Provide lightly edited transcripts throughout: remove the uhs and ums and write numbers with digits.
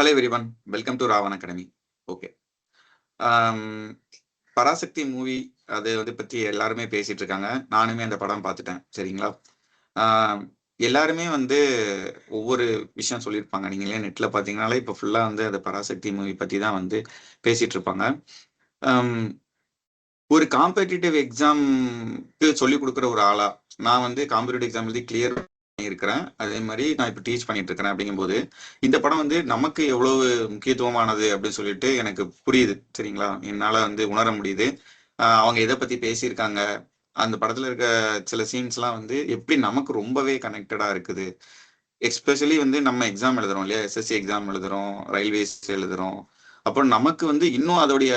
Hello everyone, welcome to Raavan academy. Okay, Parasakthi movie அது வந்து பற்றி எல்லாருமே பேசிட்டு இருக்காங்க. நானுமே அந்த படம் பார்த்துட்டேன். சரிங்களா? எல்லாருமே வந்து ஒவ்வொரு விஷயம் சொல்லியிருப்பாங்க. நீங்களே நெட்ல பார்த்தீங்கனாலே இப்போ ஃபுல்லாக வந்து அந்த பராசக்தி மூவி பற்றி தான் வந்து பேசிட்டு இருப்பாங்க. ஒரு காம்படிட்டிவ் எக்ஸாம்க்கு சொல்லிக் கொடுக்குற ஒரு ஆளா நான் வந்து காம்படிட்டிவ் எக்ஸாம் எழுதி கிளியர் இருக்கிறேன். அதே மாதிரி நான் இப்போ டீச் பண்ணிட்டு இருக்கிறேன். அப்படிங்கும்போது இந்த படம் வந்து நமக்கு எவ்வளவு முக்கியத்துவமானது அப்படின்னு சொல்லிட்டு எனக்கு புரியுது. சரிங்களா? என்னால வந்து உணர முடியுது. அவங்க எதை பத்தி பேசியிருக்காங்க, அந்த படத்துல இருக்க சில சீன்ஸ்லாம் வந்து எப்படி நமக்கு ரொம்பவே கனெக்டடா இருக்குது. எஸ்பெஷலி வந்து நம்ம எக்ஸாம் எழுதுறோம் இல்லையா, எஸ்எஸ்சி எக்ஸாம் எழுதுறோம், ரயில்வேஸ் எழுதுறோம். அப்போ நமக்கு வந்து இன்னும் அதோடைய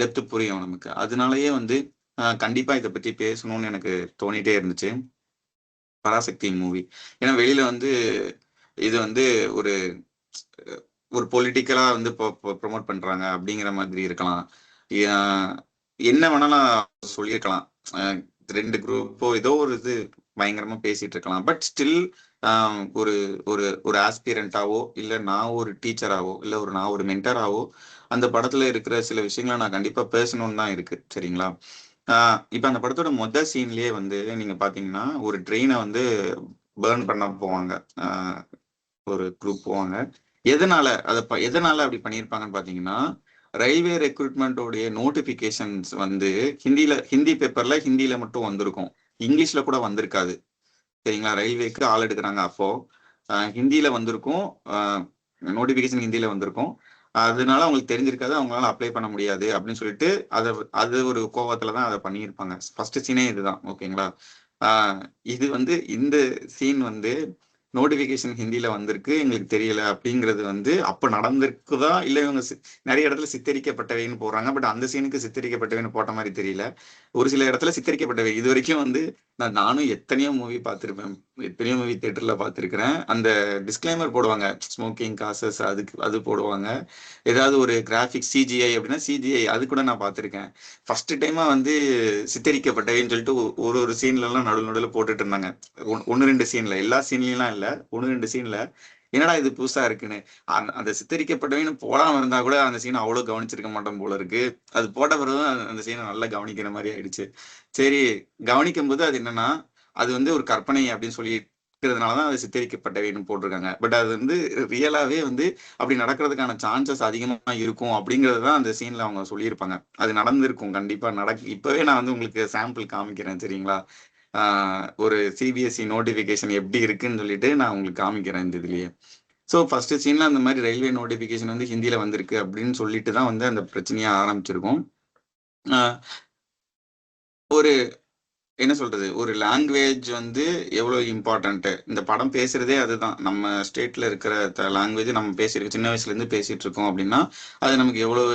டெப்த் புரியும் நமக்கு. அதனாலயே வந்து கண்டிப்பா இதை பத்தி பேசணும்னு எனக்கு தோணிட்டே இருந்துச்சு பராசக்தி மூவி. ஏன்னா வெளியில வந்து இது வந்து ஒரு ஒரு பொலிட்டிக்கலா வந்து ப்ரொமோட் பண்றாங்க அப்படிங்கிற மாதிரி இருக்கலாம். என்ன வேணாலும் சொல்லியிருக்கலாம். ரெண்டு குரூப்போ ஏதோ ஒரு இது பயங்கரமா பேசிட்டு இருக்கலாம். பட் ஸ்டில் ஒரு ஒரு ஒரு ஆஸ்பிரண்டாவோ இல்ல நான் ஒரு டீச்சராவோ இல்ல நான் ஒரு மென்டராவோ அந்த படத்துல இருக்கிற சில விஷயங்களை நான் கண்டிப்பா பேசணும்னு தான் இருக்கு. சரிங்களா? இப்ப அந்த படத்தோட மொதல் சீன்லயே வந்து நீங்க பாத்தீங்கன்னா ஒரு ட்ரெயினை வந்து பேர்ன் பண்ண போவாங்க. ஒரு குரூப் போவாங்க. எதனால எதனால அப்படி பண்ணியிருப்பாங்கன்னு பாத்தீங்கன்னா, ரயில்வே ரெக்ரூட்மெண்டோடைய நோட்டிபிகேஷன்ஸ் வந்து ஹிந்தி பேப்பர்ல ஹிந்தியில மட்டும் வந்திருக்கும். இங்கிலீஷ்ல கூட வந்திருக்காது. சரிங்களா? ரயில்வேக்கு ஆள் எடுக்கிறாங்க அப்போ ஹிந்தியில வந்திருக்கும். நோட்டிபிகேஷன் ஹிந்தியில வந்திருக்கும். அதனால அவங்களுக்கு தெரிஞ்சிருக்காது, அவங்களால அப்ளை பண்ண முடியாது அப்படின்னு சொல்லிட்டு அது ஒரு கோவத்துலதான் அதை பண்ணியிருப்பாங்க. ஃபர்ஸ்ட் சீனே இதுதான். ஓகேங்களா? இது வந்து இந்த சீன் வந்து நோட்டிபிகேஷன் ஹிந்தியில வந்திருக்கு, எங்களுக்கு தெரியல அப்படிங்கிறது வந்து அப்ப நடந்திருக்குதா இல்ல இவங்க நிறைய இடத்துல சித்தரிக்கப்பட்டவைன்னு போடுறாங்க. பட் அந்த சீனுக்கு சித்தரிக்கப்பட்டவைன்னு போட்ட மாதிரி தெரியல. ஒரு சில இடத்துல சித்தரிக்கப்பட்டவை. இது வரைக்கும் வந்து நானும் எத்தனையோ மூவி பார்த்திருப்பேன், எத்தனையோ மூவி தியேட்டர்ல பார்த்திருக்கிறேன். அந்த டிஸ்க்ளைமர் போடுவாங்க, ஸ்மோக்கிங் காசஸ், அது போடுவாங்க. ஏதாவது ஒரு கிராஃபிக்ஸ் சிஜிஐ அப்படின்னா சிஜிஐ அது கூட நான் பார்த்திருக்கேன். ஃபர்ஸ்ட் டைமா வந்து சித்தரிக்கப்பட்டவைன்னு சொல்லிட்டு ஒரு சீன்ல எல்லாம் நடுவில் போட்டுட்டு இருந்தாங்க. ஒன்னு ரெண்டு சீன்ல, எல்லா சீன்லாம் இல்ல, ஒன்னு ரெண்டு சீன்ல. என்னடா இது புதுசா இருக்குன்னு. அந்த சித்தரிக்கப்பட்டவன்னு போடாம இருந்தா கூட அந்த சீனை அவ்வளவு கவனிச்சிருக்க மாட்டோம் போல இருக்கு. அது போட்ட பிறகுதான் அந்த சீனை நல்லா கவனிக்கிற மாதிரி ஆயிடுச்சு. சரி, கவனிக்கும் போது அது என்னன்னா அது வந்து ஒரு கற்பனை அப்படின்னு சொல்லி இருக்கிறதுனாலதான் அது சித்தரிக்கப்பட்டவைன்னு போட்டிருக்காங்க. பட் அது வந்து ரியலாவே வந்து அப்படி நடக்கிறதுக்கான சான்சஸ் அதிகமா இருக்கும் அப்படிங்கறதுதான் அந்த சீன்ல அவங்க சொல்லியிருப்பாங்க. அது நடந்திருக்கும், கண்டிப்பா இப்பவே நான் வந்து உங்களுக்கு சாம்பிள் காமிக்கிறேன். சரிங்களா? ஒரு சிபிஎஸ்இ நோட்டிபிகேஷன் எப்படி இருக்குன்னு சொல்லிட்டு நான் உங்களுக்கு காமிக்கிறேன் இந்த இதுலயே. ஸோ ஃபர்ஸ்ட் சீன்ல அந்த மாதிரி ரயில்வே நோட்டிபிகேஷன் வந்து ஹிந்தியில வந்திருக்கு அப்படின்னு சொல்லிட்டு தான் வந்து அந்த பிரச்சனையா ஆரம்பிச்சிருக்கும். ஒரு என்ன சொல்றது, ஒரு லாங்குவேஜ் வந்து எவ்வளவு இம்பார்ட்டன்ட். இந்த படம் பேசுறதே அதுதான். நம்ம ஸ்டேட்ல இருக்கிற லாங்குவேஜ் நம்ம பேசியிருக்கோம், சின்ன வயசுல இருந்து பேசிட்டு இருக்கோம் அப்படின்னா அது நமக்கு எவ்வளவு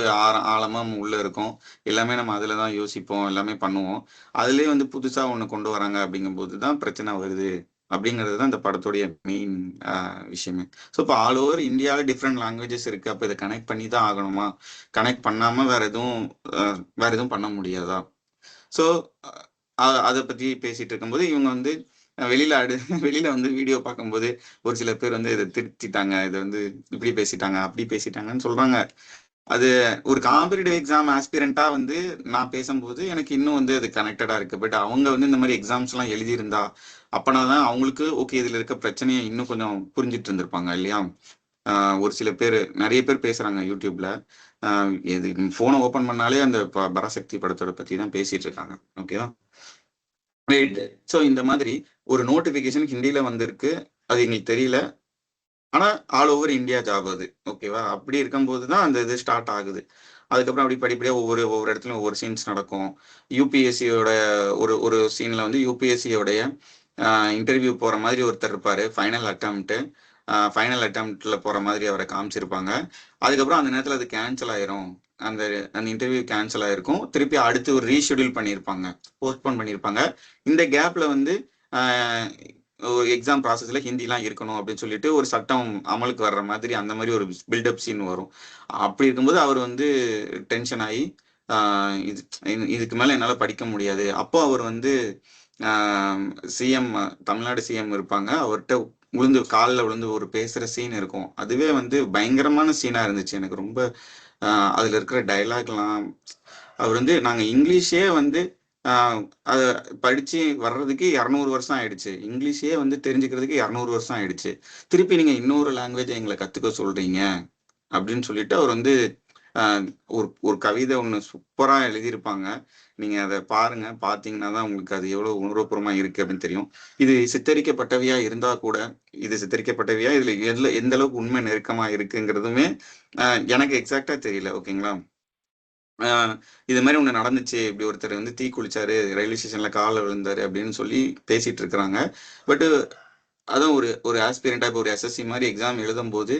ஆழமா உள்ள இருக்கும். எல்லாமே நம்ம அதுலதான் யோசிப்போம், எல்லாமே பண்ணுவோம். அதுலயே வந்து புதுசா ஒண்ணு கொண்டு வராங்க அப்படிங்கும் போதுதான் பிரச்சனை வருது. அப்படிங்கிறது தான் இந்த படத்துடைய மெயின் விஷயமே. ஸோ இப்போ ஆல் ஓவர் இந்தியாவில் டிஃப்ரெண்ட் லாங்குவேஜஸ் இருக்கு. அப்போ இதை கனெக்ட் பண்ணி தான் ஆகணுமா? கனெக்ட் பண்ணாம வேற எதுவும் பண்ண முடியாதா? ஸோ அதை பத்தி பேசிட்டு இருக்கும்போது இவங்க வந்து வெளியில வெளியில வந்து வீடியோ பார்க்கும்போது ஒரு சில பேர் வந்து இதை திருத்திட்டாங்க, இதை வந்து இப்படி பேசிட்டாங்க அப்படி பேசிட்டாங்கன்னு சொல்றாங்க. அது ஒரு காம்படிட்டிவ் எக்ஸாம் ஆஸ்பிரண்டா வந்து நான் பேசும்போது எனக்கு இன்னும் வந்து அது கனெக்டடா இருக்கு. பட் அவங்க வந்து இந்த மாதிரி எக்ஸாம்ஸ் எல்லாம் எழுதியிருந்தா அப்பனாதான் அவங்களுக்கு ஓகே இதுல இருக்க பிரச்சனையை இன்னும் கொஞ்சம் புரிஞ்சிட்டு இருந்திருப்பாங்க இல்லையா? ஒரு சில பேர், நிறைய பேர் பேசுறாங்க யூடியூப்ல. இது போனை ஓபன் பண்ணாலே அந்த பராசக்தி படத்தோட பத்தி தான் பேசிட்டு இருக்காங்க. ஓகேவா? ஸோ இந்த மாதிரி ஒரு நோட்டிபிகேஷன் ஹிந்தியில வந்திருக்கு, அது எங்களுக்கு தெரியல. ஆனா ஆல் ஓவர் இந்தியா ஜாப் அது. ஓகேவா? அப்படி இருக்கும்போது தான் அந்த இது ஸ்டார்ட் ஆகுது. அதுக்கப்புறம் அப்படி படிப்படியா ஒவ்வொரு ஒவ்வொரு இடத்துலயும் ஒவ்வொரு சீன்ஸ் நடக்கும். யூபிஎஸ்சியோட ஒரு ஒரு சீன்ல வந்து யூபிஎஸ்சியோடைய இன்டர்வியூ போற மாதிரி ஒருத்தர் இருப்பாரு. ஃபைனல் அட்டம்ப்ட்ல போற மாதிரி அவரை காமிச்சிருப்பாங்க. அதுக்கப்புறம் அந்த நேரத்துல அது கேன்சல் ஆயிரும். அந்த அந்த இன்டர்வியூ கேன்சல் ஆயிருக்கும். திருப்பி அடுத்து ஒரு ரீஷெடியூல் பண்ணியிருப்பாங்க, போஸ்ட்போன் பண்ணியிருப்பாங்க. இந்த கேப்ல வந்து எக்ஸாம் ப்ராசஸ்ல ஹிந்திலாம் இருக்கணும் அப்படின்னு சொல்லிட்டு ஒரு சட்டம் அமலுக்கு வர்ற மாதிரி அந்த மாதிரி ஒரு பில்டப் சீன் வரும். அப்படி இருக்கும்போது அவர் வந்து டென்ஷன் ஆகி இதுக்கு மேல என்னால படிக்க முடியாது. அப்போ அவர் வந்து சிஎம் தமிழ்நாடு சிஎம் இருப்பாங்க, அவர்கிட்ட காலில் விழுந்து ஒரு பேசுற சீன் இருக்கும். அதுவே வந்து பயங்கரமான சீனா இருந்துச்சு எனக்கு ரொம்ப. அதுல இருக்கிற டைலாக்லாம் அவர் வந்து நாங்க இங்கிலீஷே வந்து அதை படிச்சு வர்றதுக்கு 200 வருஷம் ஆயிடுச்சு. இங்கிலீஷே வந்து தெரிஞ்சுக்கிறதுக்கு 200 வருஷம் ஆயிடுச்சு. திருப்பி நீங்க இன்னொரு லாங்குவேஜை எங்களை கத்துக்க சொல்றீங்க அப்படின்னு சொல்லிட்டு அவர் வந்து ஒரு ஒரு கவிதை ஒன்று சூப்பரா எழுதியிருப்பாங்க. நீங்க அதை பாருங்க, பார்த்தீங்கன்னா தான் உங்களுக்கு அது எவ்வளவு உணர்வுபூர்வமா இருக்கு அப்படின்னு தெரியும். இது சித்தரிக்கப்பட்டவையா இருந்தா கூட, இது சித்தரிக்கப்பட்டவையா இதுல எந்த அளவுக்கு உண்மை நெருக்கமா இருக்குங்கிறதுமே எனக்கு எக்ஸாக்டா தெரியல. ஓகேங்களா? இது மாதிரி ஒண்ணு நடந்துச்சு, இப்படி ஒருத்தர் வந்து தீ குளிச்சாரு, ரயில்வே ஸ்டேஷன்ல காலில் விழுந்தாரு அப்படின்னு சொல்லி பேசிட்டு இருக்கிறாங்க. பட் அதான் ஒரு ஒரு ஆஸ்பிரண்டா இப்போ ஒரு எஸ்எஸ்சி மாதிரி எக்ஸாம் எழுதும் போது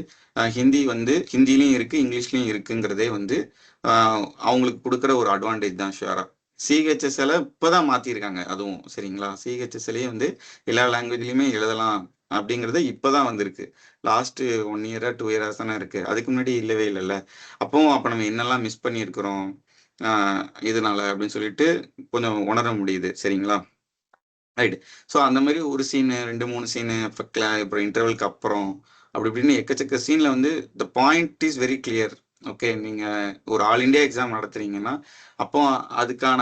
ஹிந்தி வந்து ஹிந்திலையும் இருக்கு, இங்கிலீஷ்லயும் இருக்குங்கிறதே வந்து அவங்களுக்கு கொடுக்குற ஒரு அட்வான்டேஜ் தான் ஷுவரா. சிஹெச்எஸ்எல இப்பதான் மாத்திருக்காங்க அதுவும், சரிங்களா? சிஹெச்எஸ்எல்லே வந்து எல்லா லாங்குவேஜ்லயுமே எழுதலாம் அப்படிங்கறது இப்பதான் வந்திருக்கு. லாஸ்ட் 1 இயரா 2 இயர்ஸ் தானே இருக்கு. அதுக்கு முன்னாடி இல்லவே இல்லைல்ல. அப்ப நம்ம என்னெல்லாம் மிஸ் பண்ணியிருக்கிறோம் இதனால அப்படின்னு சொல்லிட்டு கொஞ்சம் உணர முடியுது, சரிங்களா? ரைட். ஸோ அந்த மாதிரி ஒரு சீனு 2-3 சீனு அப்புறம் இன்டர்வலுக்கு அப்புறம் அப்படி இப்படின்னு எக்கச்சக்க சீன்ல வந்து the point is very clear. Okay, நீங்க ஒரு ஆல் இண்டியா எக்ஸாம் நடத்துறீங்கன்னா அப்போ அதுக்கான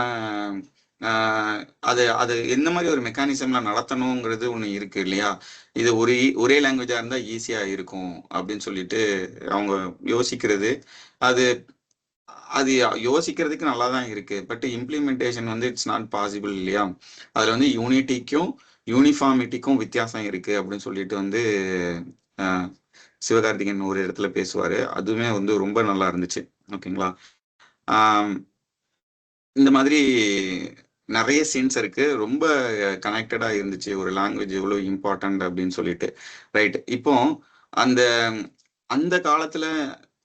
அது அது எந்த மாதிரி ஒரு மெக்கானிசம்ல நடத்தணுங்கிறது ஒன்று இருக்கு இல்லையா? இது ஒரே லாங்குவேஜா இருந்தா ஈஸியா இருக்கும் அப்படின்னு சொல்லிட்டு அவங்க யோசிக்கிறது. அது அது யோசிக்கிறதுக்கு நல்லா தான் இருக்கு. பட் இம்ப்ளிமெண்டேஷன் வந்து இட்ஸ் நாட் பாசிபிள் இல்லையா? அதுல வந்து யூனிட்டிக்கும் யூனிஃபார்மிட்டிக்கும் வித்தியாசம் இருக்கு அப்படின்னு சொல்லிட்டு வந்து சிவகார்த்திகேயன் ஒரு இடத்துல பேசுவாரு. அதுவுமே வந்து ரொம்ப நல்லா இருந்துச்சு. ஓகேங்களா? இந்த மாதிரி நிறைய சீன்ஸ் இருக்கு. ரொம்ப கனெக்டடா இருந்துச்சு ஒரு லாங்குவேஜ் எவ்வளவு இம்பார்ட்டன்ட் அப்படின்னு சொல்லிட்டு. ரைட். இப்போ அந்த அந்த காலத்துல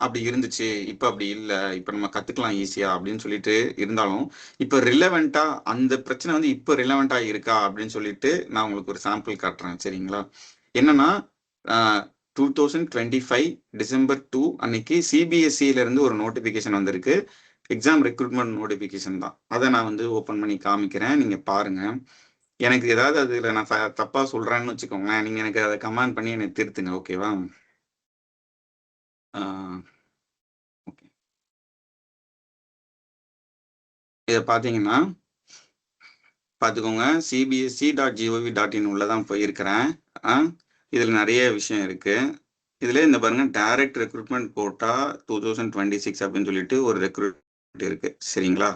அப்படி இருந்துச்சு, இப்ப அப்படி இல்ல, இப்ப நம்ம கத்துக்கலாம் ஈஸியா அப்படின்னு சொல்லிட்டு இருந்தாலும், இப்ப ரிலவெண்டா அந்த பிரச்சனை வந்து இப்ப ரிலவெண்டா இருக்கா அப்படின்னு சொல்லிட்டு நான் உங்களுக்கு ஒரு சாம்பிள் காட்டுறேன், சரிங்களா? என்னன்னா 2025 December 2 அன்னைக்கு சிபிஎஸ்சில இருந்து ஒரு நோட்டிபிகேஷன் வந்திருக்கு. எக்ஸாம் ரெக்ரூட்மெண்ட் நோட்டிபிகேஷன் தான். அதை நான் வந்து ஓபன் பண்ணி காமிக்கிறேன், நீங்க பாருங்க. எனக்கு ஏதாவது அதுல நான் தப்பா சொல்றேன்னு வச்சுக்கோங்களேன், நீங்க எனக்கு அதை கமெண்ட் பண்ணி என்னை திருத்துங்க, ஓகேவா? இதை பார்த்தீங்கன்னா பார்த்துக்கோங்க, cbsc.gov.in உள்ளதான் போயிருக்கிறேன். இதில் நிறைய விஷயம் இருக்கு. இதுல இந்த பாருங்க, டைரக்ட் ரெக்ரூட்மெண்ட் கோட்டா 2026 அப்படின்னு சொல்லிட்டு ஒரு ரெக்ரூட்மெண்ட் இருக்கு, சரிங்களா?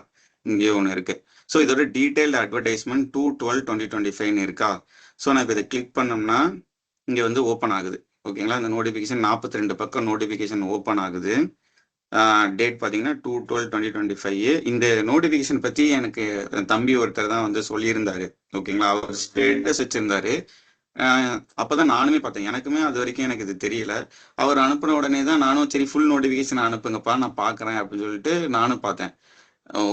இங்கேயே ஒன்று இருக்கு. ஸோ இதோட டீடைல்டு அட்வர்டைஸ்மெண்ட் 2/12/2025 இருக்கா? ஸோ நான் இப்போ இதை கிளிக் பண்ணோம்னா இங்கே வந்து ஓப்பன் ஆகுது. ஓகேங்களா? இந்த நோட்டிஃபிகேஷன் 42 பக்கம் நோட்டிஃபிகேஷன் ஓப்பன் ஆகுது. டேட் பார்த்தீங்கன்னா 2/12/2025. இந்த நோட்டிஃபிகேஷன் பற்றி எனக்கு தம்பி ஒருத்தர் தான் வந்து சொல்லியிருந்தாரு. ஓகேங்களா? அவர் ஸ்டேட்டஸ் வச்சிருந்தாரு. அப்பதான் நானுமே பார்த்தேன். எனக்குமே அது வரைக்கும் எனக்கு இது தெரியல. அவர் அனுப்புன உடனே தான் நானும் சரி ஃபுல் நோட்டிஃபிகேஷன் அனுப்புங்கப்பா நான் பார்க்குறேன் அப்படின்னு சொல்லிட்டு நானும் பார்த்தேன்.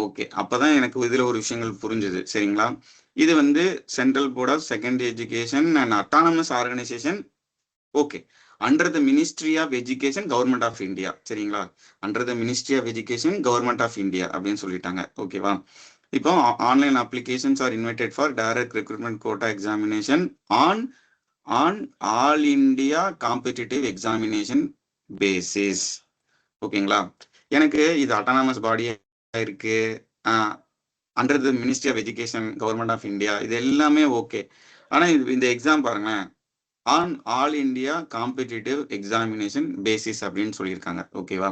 ஓகே, அப்பதான் எனக்கு இதுல ஒரு விஷயங்கள் புரிஞ்சுது, சரிங்களா? இது வந்து central board of secondary education and autonomous organisation. Okay, under the ministry of education government of India, சரிங்களா? Under the ministry of education government of India அப்படின்னு சொல்லிட்டாங்க. ஓகேவா? இப்போ online applications are invited for direct recruitment quota examination on all India competitive examination basis. ஓகேங்களா? எனக்கு இது autonomous பாடியா இருக்கு, under the ministry of education government of India, இது எல்லாமே ஓகே. ஆனா இந்த எக்ஸாம் பாருங்களேன், on all India competitive examination basis அப்படின்னு சொல்லியிருக்காங்க. ஓகேவா?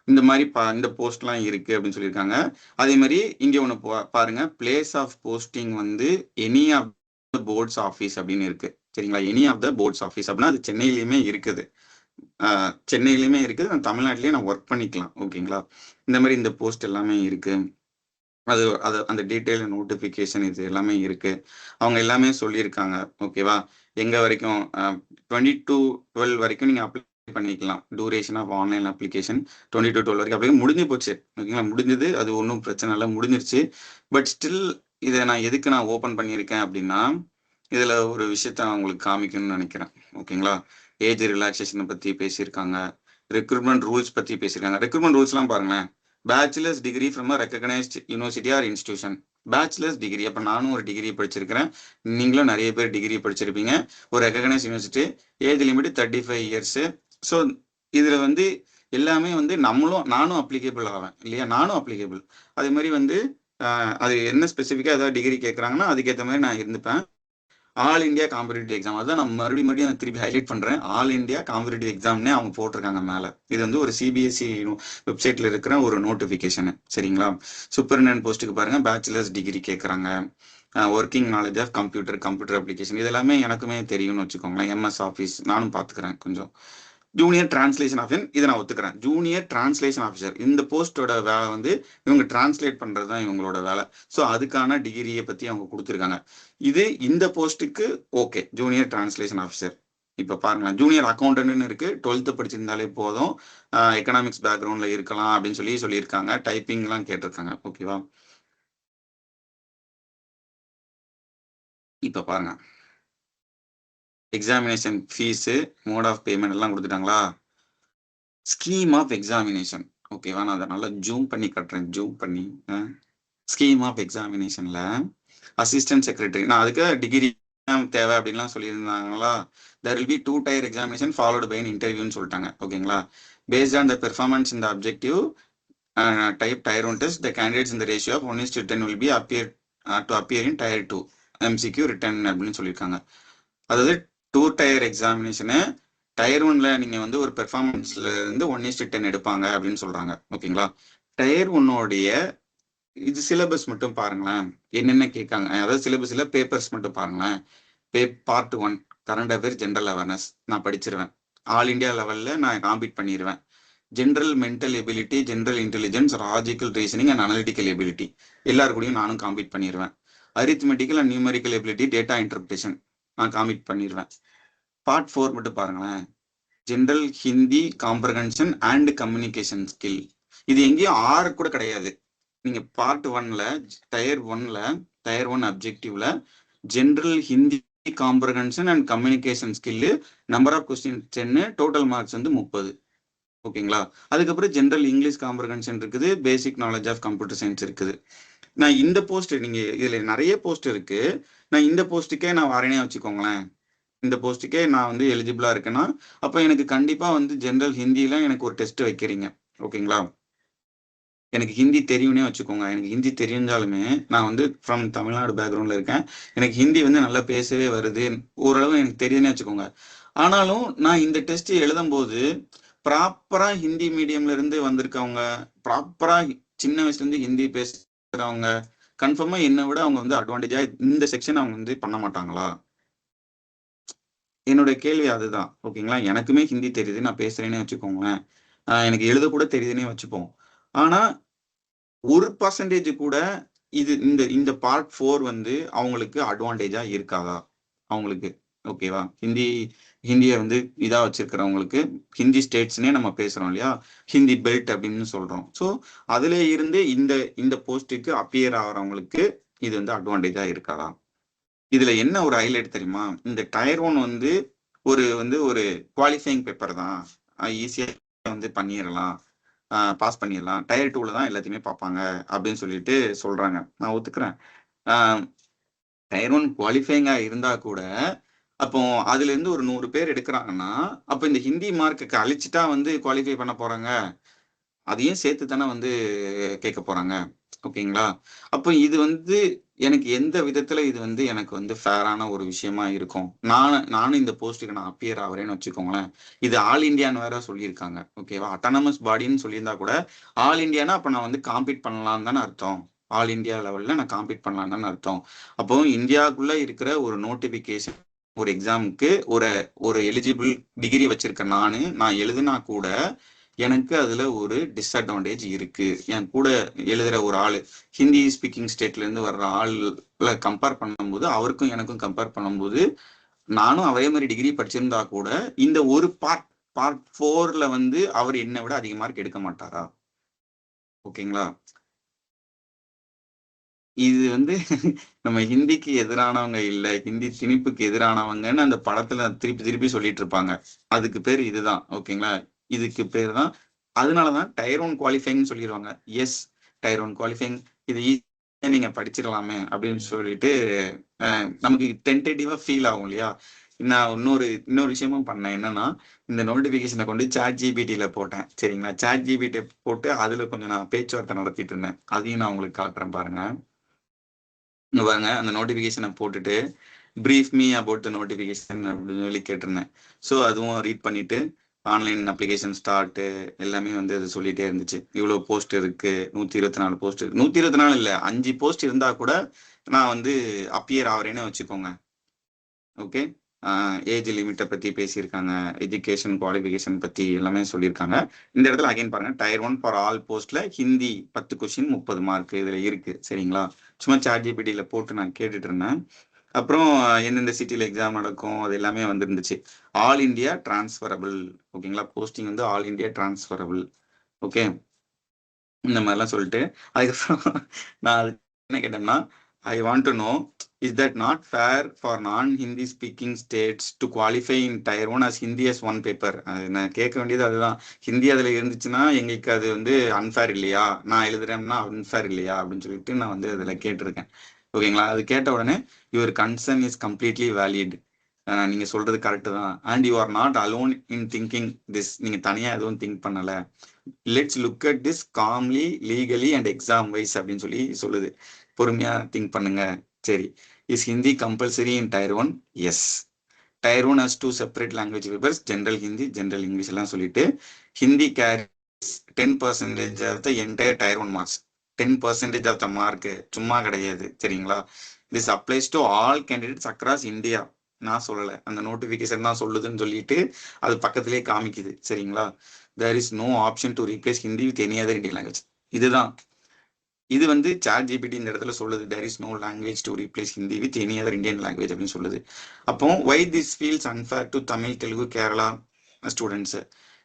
இந்த மாதிரி இந்த போஸ்ட்லாம் இருக்கு அப்படின்னு சொல்லியிருக்காங்க. அதே மாதிரி இங்க ஒன்று பாருங்க, பிளேஸ் ஆஃப் போஸ்டிங் வந்து any of the ports office அப்படின்னு இருக்கு, சரிங்களா? Any of the ports office அப்படின்னா அது சென்னையிலுமே இருக்குது. சென்னையிலுமே இருக்குது, நான் தமிழ்நாட்டிலேயே நான் ஒர்க் பண்ணிக்கலாம். ஓகேங்களா? இந்த மாதிரி இந்த போஸ்ட் எல்லாமே இருக்கு. அது அந்த டீட்டெயில் நோட்டிஃபிகேஷன் இது எல்லாமே இருக்கு. அவங்க எல்லாமே சொல்லியிருக்காங்க. ஓகேவா? எங்க வரைக்கும் 22/12 வரைக்கும் நீங்க அப்ளை பண்ணிக்கலாம். டூரேஷன் ஆஃப் ஆன்லைன் அப்ளிகேஷன் 22/12 வரைக்கும் அப்படியே முடிஞ்சு போச்சு. ஓகேங்களா? முடிஞ்சது, அது ஒன்றும் பிரச்சனை இல்லை, முடிஞ்சிருச்சு. பட் ஸ்டில் இதை நான் எதுக்கு நான் ஓப்பன் பண்ணியிருக்கேன் அப்படின்னா, இதுல ஒரு விஷயத்த நான் உங்களுக்கு காமிக்கணும்னு நினைக்கிறேன். ஓகேங்களா? ஏஜ் ரிலாக்ஸேஷனை பத்தி பேசியிருக்காங்க, ரெக்ரூட்மெண்ட் ரூல்ஸ் பத்தி பேசியிருக்காங்க. ரெக்ரூட்மெண்ட் ரூல்ஸ்லாம் பாருங்களேன். Bachelors degree from a recognised university R institution, bachelors degree. அப்போ நானும் ஒரு டிகிரி படிச்சிருக்கிறேன், நீங்களும் நிறைய பேர் டிகிரி படிச்சிருப்பீங்க. ஒரு recognise university, age limit 35 years. So இதில் வந்து எல்லாமே வந்து நானும் அப்ளிகேபிள் ஆவேன் இல்லையா, நானும் அப்ளிகேபிள். அதே மாதிரி வந்து அது என்ன ஸ்பெசிஃபிக்காக ஏதாவது டிகிரி கேட்குறாங்கன்னா அதுக்கேற்ற மாதிரி நான் இருந்துப்பேன். ஆல் இந்தியா காம்படிட்டிவ் எக்ஸாம், அதுதான் நான் மறுபடியும் திருப்பி ஹைலைட் பண்றேன். ஆல் இந்தியா காம்படிட்டிவ் எக்ஸாம்னே அவங்க போட்டிருக்காங்க மேல. இது வந்து ஒரு சிபிஎஸ்இ வெப்சைட்ல இருக்கிற ஒரு நோட்டிபிகேஷன், சரிங்களா. சூப்பரிண்டென்டென்ட் போஸ்ட்டுக்கு பாருங்க, பேச்சுலர்ஸ் டிகிரி கேட்கறாங்க. Working knowledge of computer application, இது எல்லாமே எனக்குமே தெரியும்னு வச்சுக்கோங்களேன். எம்எஸ் ஆஃபீஸ் நானும் பார்த்துக்கிறேன் கொஞ்சம். ஜூனியர் டிரான்ஸ்லேஷன் ஆஃபீஸர், இதை நான் ஒத்துக்கிறேன். ஜூனியர் டிரான்ஸ்லேஷன் ஆஃபீஸர், இந்த போஸ்டோட வேலை வந்து இவங்க டிரான்ஸ்லேட் பண்றது தான் இவங்களோட வேலை. ஸோ அதுக்கான டிகிரியை பத்தி அவங்க கொடுத்துருக்காங்க. இது இந்த போஸ்ட்டுக்கு ஓகே, ஜூனியர் டிரான்ஸ்லேஷன் ஆஃபீஸர். இப்ப பாருங்களேன், ஜூனியர் அக்கௌண்டன்ட்னு இருக்கு, 12th படிச்சிருந்தாலே போதும், எக்கனாமிக்ஸ் பேக்ரவுண்ட்ல இருக்கலாம் அப்படின்னு சொல்லியிருக்காங்க. டைப்பிங்லாம் கேட்டிருக்காங்க, ஓகேவா. இப்ப பாருங்க, examination fees, mode of payment எல்லாம் கொடுத்துட்டாங்களா. ஸ்கீம் ஆஃப் எக்ஸாமினேஷன், ஓகேவா. நான் அதை நல்லா ஜூம் பண்ணி கட்டுறேன், ஜூம் பண்ணி. ஸ்கீம் ஆஃப் எக்ஸாமினேஷன்ல அசிஸ்டன்ட் செக்ரட்டரி, நான் அதுக்கு டிகிரி தேவை அப்படின்லாம் சொல்லியிருந்தாங்களா. there will be 2 tier examination followed by an interviewன்னு சொல்லிட்டாங்க, ஓகேங்களா. based on the performance in the objective type tier 1 test, the candidates in the ratio of 1:10 will be to appear in tier 2 MCQ written அப்படின்னு சொல்லியிருக்காங்க. அதாவது 2 tier examination tyre 1ல நீங்க வந்து ஒரு பெர்ஃபார்மன்ஸ்ல இருந்து 1:10 எடுப்பாங்க அப்படின்னு சொல்றாங்க, ஓகேங்களா. டயர் 1உடைய இது சிலபஸ் மட்டும் பாருங்களேன், என்னென்ன கேட்காங்க. அதாவது சிலபஸ்ல பேப்பர்ஸ் மட்டும் பாருங்களேன். Part 1 current affair general awareness நான் படிச்சிருவேன். ஆல் இண்டியா லெவல்ல நான் காம்பீட் பண்ணிடுவேன். General mental ability, general intelligence, logical reasoning and analytical ability எல்லாரு கூடயும் நானும் காம்பீட் பண்ணிடுவேன். Arithmetical and numerical ability, data interpretation நான் காம்பீட் பண்ணிடுவேன். பார்ட் 4 மட்டும் பாருங்களேன், general Hindi comprehension and communication skill. இது எங்கேயும் 6 கூட கிடையாது. நீங்க பார்ட் 1ல டயர் 1 அப்ஜெக்டிவ்ல general Hindi comprehension and communication skill, number of question 10, total marks வந்து 30, ஓகேங்களா. அதுக்கப்புறம் ஜென்ரல் இங்கிலீஷ் காம்ப்ரஹென்ஷன் இருக்குது, basic knowledge of computer science இருக்குது. நான் இந்த போஸ்ட், நீங்க இதுல நிறைய போஸ்ட் இருக்கு, நான் இந்த போஸ்ட்டுக்கே நான் வரேனே வச்சுக்கோங்களேன். இந்த போஸ்ட்டுக்கே நான் வந்து எலிஜிபிளா இருக்கேன்னா அப்ப எனக்கு கண்டிப்பா வந்து ஜென்ரல் ஹிந்தியில எனக்கு ஒரு டெஸ்ட் வைக்கிறீங்க, ஓகேங்களா. எனக்கு ஹிந்தி தெரியும்னே வச்சுக்கோங்க. எனக்கு ஹிந்தி தெரிஞ்சாலுமே நான் வந்து ஃப்ரம் தமிழ்நாடு பேக்ரவுண்ட்ல இருக்கேன், எனக்கு ஹிந்தி வந்து நல்லா பேசவே வருது, ஓரளவு எனக்கு தெரியுதுன்னே வச்சுக்கோங்க. ஆனாலும் நான் இந்த டெஸ்ட் எழுதும் போது ப்ராப்பரா ஹிந்தி மீடியம்ல இருந்து வந்திருக்கவங்க, ப்ராப்பரா சின்ன வயசுல இருந்து ஹிந்தி பேசுறவங்க கன்ஃபார்மா என்னை விட அவங்க வந்து அட்வான்டேஜா இந்த செக்ஷன் அவங்க வந்து பண்ண மாட்டாங்களா? என்னோட கேள்வி அதுதான், ஓகேங்களா. எனக்குமே ஹிந்தி தெரியுது, நான் பேசுறேன்னே வச்சுக்கோங்களேன், எனக்கு எழுத கூட தெரியுதுன்னே வச்சுப்போம். ஆனா 1% கூட இது இந்த இந்த பார்ட் 4 வந்து அவங்களுக்கு அட்வான்டேஜா இருக்காதா அவங்களுக்கு, ஓகேவா. ஹிந்தியை வந்து இதா வச்சிருக்கிறவங்களுக்கு, ஹிந்தி ஸ்டேட்ஸ்னே நம்ம பேசுறோம் இல்லையா, ஹிந்தி பெல்ட் அப்படின்னு சொல்றோம். ஸோ அதுல இருந்து இந்த போஸ்ட்டுக்கு அப்பியர் ஆகிறவங்களுக்கு இது வந்து அட்வான்டேஜா இருக்காதா. இதுல என்ன ஒரு ஹைலைட் தெரியுமா, இந்த டயர் 1 வந்து ஒரு குவாலிஃபைங் பேப்பர் தான், ஈஸியா வந்து பண்ணிடலாம், பாஸ் பண்ணிடலாம். டயர் 2ல தான் எல்லாத்தையுமே பார்ப்பாங்க அப்படின்னு சொல்லிட்டு சொல்றாங்க. நான் ஒத்துக்கிறேன். டயர் 1 குவாலிஃபைங்கா இருந்தா கூட அப்போ அதுல இருந்து ஒரு 100 பேர் எடுக்கிறாங்கன்னா அப்ப இந்த ஹிந்தி மார்க்கு அழிச்சிட்டா வந்து குவாலிஃபை பண்ண போறாங்க, அதையும் சேர்த்து தானே வந்து கேட்க போறாங்க, ஓகேங்களா. அப்போ இது வந்து எனக்கு எந்த விதத்துல இது வந்து எனக்கு வந்து ஃபேரான ஒரு விஷயமா இருக்கும். நானும் இந்த போஸ்ட்டுக்கு நான் அப்பியர் ஆகிறேன்னு வச்சுக்கோங்களேன். இது ஆல் இண்டியான்னு வேற சொல்லியிருக்காங்க, ஓகேவா. அட்டானமஸ் பாடின்னு சொல்லியிருந்தா கூட ஆல் இண்டியானா அப்ப நான் வந்து காம்பீட் பண்ணலாம் தானே அர்த்தம். ஆல் இண்டியா லெவல்ல நான் காம்பீட் பண்ணலாம் தானே அர்த்தம். அப்போ இந்தியாவுக்குள்ள இருக்கிற ஒரு நோட்டிபிகேஷன், ஒரு எக்ஸாமுக்கு ஒரு எலிஜிபிள் டிகிரி வச்சிருக்கேன் நான் எழுதுனா கூட எனக்கு அதுல ஒரு டிஸ்அட்வான்டேஜ் இருக்கு. என் கூட எழுதுற ஒரு ஆளு ஹிந்தி ஸ்பீக்கிங் ஸ்டேட்ல இருந்து வர்ற ஆள்ல கம்பேர் பண்ணும்போது, அவருக்கும் எனக்கும் கம்பேர் பண்ணும்போது, நானும் அதே மாதிரி டிகிரி படிச்சிருந்தா கூட இந்த ஒரு பார்ட் 4ல வந்து அவர் என்னை விட அதிக மார்க் எடுக்க மாட்டாரா, ஓகேங்களா. இது வந்து நம்ம ஹிந்திக்கு எதிரானவங்க இல்ல, ஹிந்தி திணிப்புக்கு எதிரானவங்கன்னு அந்த படத்துல திருப்பி திருப்பி சொல்லிட்டு இருப்பாங்க. அதுக்கு பேர் இதுதான், ஓகேங்களா. இதுக்கு பேர் தான், அதனாலதான் டயர் 1 குவாலிஃபைங் சொல்லிடுவாங்க. எஸ், டயர் 1 குவாலிஃபைங் இது நீங்க படிச்சிடலாமே அப்படின்னு சொல்லிட்டு நமக்கு டென்டேட்டிவா ஃபீல் ஆகும் இல்லையா. நான் இன்னொரு விஷயமும் பண்ணேன். என்னன்னா, இந்த நோட்டிபிகேஷனை கொண்டு சாட் ஜிபிடியில போட்டேன். சரிங்களா, சாட் ஜிபிடி போட்டு அதுல கொஞ்சம் நான் பேச்சுவார்த்தை நடத்திட்டு இருந்தேன். அதையும் நான் உங்களுக்கு காட்டுறேன் பாருங்க. இங்க பாருங்க, அந்த நோட்டிபிகேஷனை போட்டுட்டு brief me about the notification அப்படின்னு சொல்லி கேட்டிருந்தேன். ஸோ அதுவும் ரீட் பண்ணிட்டு ஆன்லைன் அப்ளிகேஷன் ஸ்டார்ட் எல்லாமே வந்து அது சொல்லிட்டே இருந்துச்சு. இவ்வளவு போஸ்ட் இருக்கு, 124 போஸ்ட் இருக்கு. 124 இல்ல, 5 போஸ்ட் இருந்தா கூட நான் வந்து அப்பியர் ஆகிறேன்னு வச்சுக்கோங்க. ஓகே. ஏஜ் லிமிட்டை பத்தி பேசியிருக்காங்க, எஜுகேஷன் குவாலிஃபிகேஷன் பத்தி எல்லாமே சொல்லியிருக்காங்க. இந்த இடத்துல அகைன் பாருங்க, டயர் 1 ஃபார் ஆல் போஸ்ட்ல ஹிந்தி 10 கொஸ்டின் 30 மார்க் இதுல இருக்கு. சரிங்களா, சும்மா சாட் ஜிபிடியில போட்டு நான் கேட்டுட்டு இருந்தேன். அப்புறம் எந்தெந்த சிட்டியில் எக்ஸாம் நடக்கும் அது எல்லாமே வந்துருந்துச்சு. All India transferable. ஓகேங்களா, போஸ்டிங் வந்து ஆல் இண்டியா டிரான்ஸ்ஃபரபிள். ஓகே, இந்த மாதிரிலாம் சொல்லிட்டு அதுக்கப்புறம் நான் அது என்ன கேட்டேன்னா, I want to know, is that not fair for non Hindi speaking states to qualify in tier 1 as Hindi as 1 paper. அது நான் கேட்க வேண்டியது அதுதான். ஹிந்தி அதில் இருந்துச்சுன்னா எங்களுக்கு அது வந்து அன்ஃபேர் இல்லையா, நான் எழுதுறேன்னா அன்ஃபேர் இல்லையா அப்படின்னு சொல்லிட்டு நான் வந்து அதில் கேட்டிருக்கேன். ஓகேங்களா, அது கேட்ட உடனே your concern is completely valid. நீங்க சொல்றது கரெக்டு தான். And you are not alone in thinking this. நீங்க தனியா எதுவும் திங்க் பண்ணல. Let's look at this calmly legally and exam wise அப்படின்னு சொல்லி சொல்லுது. பொறுமையா திங்க் பண்ணுங்க. சரி, is Hindi compulsory in tier 1? Yes. Tier 1 has 2 separate language papers, general Hindi general English எல்லாம் சொல்லிட்டு Hindi carries 10% of the entire tier 1 marks. 10% of the mark சும்மா கிடையாது. சரிங்களா, this applies to all candidates across India. நான் சொல்லலை, அந்த நோட்டிஃபிகேஷன் தான் சொல்லுதுன்னு சொல்லிட்டு அது பக்கத்திலே காமிக்குது. சரிங்களா, there is no option to replace Hindi with any other Indian language. இதுதான், இது வந்து சாட் ஜிபிடி இந்த இடத்துல சொல்லுது, there is no language to replace Hindi with any other Indian language அப்படின்னு சொல்லுது. அப்போ why this feels unfair to Tamil, Telugu, Kerala students?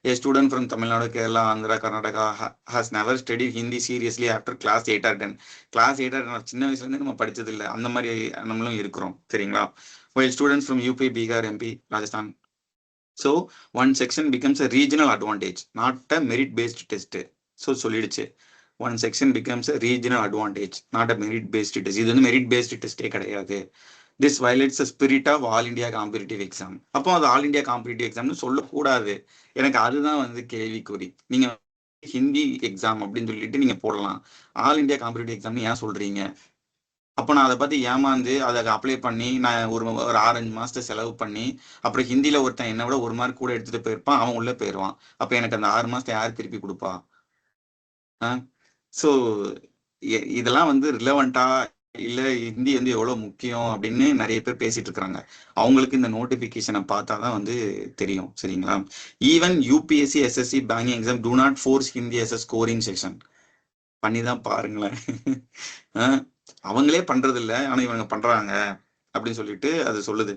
A student from Tamil Nadu, Kerala, Andhra, Karnataka has never studied Hindi seriously after class 8 or 10. Class 8 or 10 சின்ன வயசுல இருந்து நம்ம படிச்சது இல்லை, அந்த மாதிரி நம்மளும் இருக்கிறோம். சரிங்களா, while students from UP, Bihar, MP, Rajasthan. So one section becomes a regional advantage, not a merit based test. So சொல்லிடுச்சு, one section becomes a regional advantage, not a merit based test. இது வந்து merit based டெஸ்டே கிடையாது. This violates the spirit of all India competitive exam. அப்போ அது all India competitive எக்ஸாம்னு சொல்லக்கூடாது. எனக்கு அதுதான் வந்து கேள்விக்குறி. நீங்க ஹிந்தி எக்ஸாம் அப்படின்னு சொல்லிட்டு நீங்க போடலாம், ஆல் இண்டியா காம்படிட்டிவ் எக்ஸாம்னு ஏன் சொல்றீங்க? அப்போ நான் அதை பத்தி ஏமாந்து அதை அப்ளை பண்ணி நான் ஒரு 6-5 மாசத்தை செலவு பண்ணி அப்புறம் ஹிந்தியில ஒருத்தன் என்னை விட 1 மார்க் கூட எடுத்துட்டு போயிருப்பான், அவன் உள்ள போயிடுவான். அப்ப எனக்கு அந்த 6 மாசத்தை யார் திருப்பி கொடுப்பா? ஸோ இதெல்லாம் வந்து ரிலவெண்டா இல்ல, ஹிந்தி வந்து எவ்வளவு முக்கியம் அப்படின்னு நிறைய பேர் பேசிட்டு இருக்கிறாங்க. அவங்களுக்கு இந்த நோட்டிபிகேஷனை பார்த்தா தான் வந்து தெரியும். சரிங்களா, even UPSC, SSC, banking exam do not force Hindi as a scoring section. பண்ணிதான் பாருங்களேன். அவங்களே பண்றது இல்லை, ஆனா இவங்க பண்றாங்க அப்படின்னு சொல்லிட்டு அது சொல்லுது.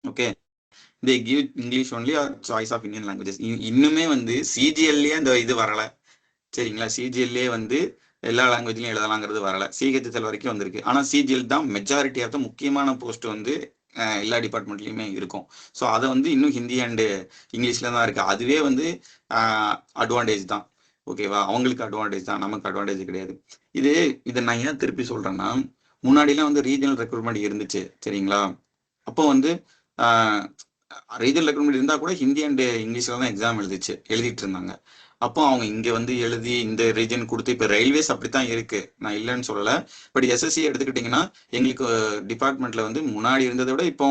Okay, they give English only or choice of Indian languages. இன்னுமே வந்து சிஜிஎல்லே அந்த இது வரல. சரிங்களா, சிஜிஎல்லே வந்து எல்லா லாங்குவேஜ்லையும் எழுதலாங்கிறது வரல. சிஹெச்எல் வரைக்கும் வந்திருக்கு. ஆனால் சிஜிஎல் தான் மெஜாரிட்டி ஆஃப் த முக்கியமான போஸ்ட் வந்து எல்லா டிபார்ட்மெண்ட்லையுமே இருக்கும். ஸோ அதை வந்து இன்னும் ஹிந்தி அண்டு இங்கிலீஷில் தான் இருக்குது. அதுவே வந்து அட்வான்டேஜ் தான். ஓகேவா, அவங்களுக்கு அட்வான்டேஜ் தான், நமக்கு அட்வான்டேஜ் கிடையாது. இதை நான் ஏன் திருப்பி சொல்கிறேன்னா, முன்னாடிலாம் வந்து ரீஜனல் ரெக்ரூட்மெண்ட் இருந்துச்சு. சரிங்களா, அப்போ வந்து ரீஜனல் ரெக்ரூட்மெண்ட் இருந்தால் கூட ஹிந்தி அண்ட் இங்கிலீஷில் தான் எக்ஸாம் எழுதிட்டு இருந்தாங்க. அப்போ அவங்க இங்கே வந்து எழுதி இந்த ரீஜன் கொடுத்து, இப்போ ரயில்வேஸ் அப்படித்தான் இருக்கு, நான் இல்லைன்னு சொல்லலை. பட் எஸ்எஸ்சி எடுத்துக்கிட்டிங்கன்னா எங்களுக்கு டிபார்ட்மெண்ட்ல வந்து முன்னாடி இருந்ததை விட இப்போ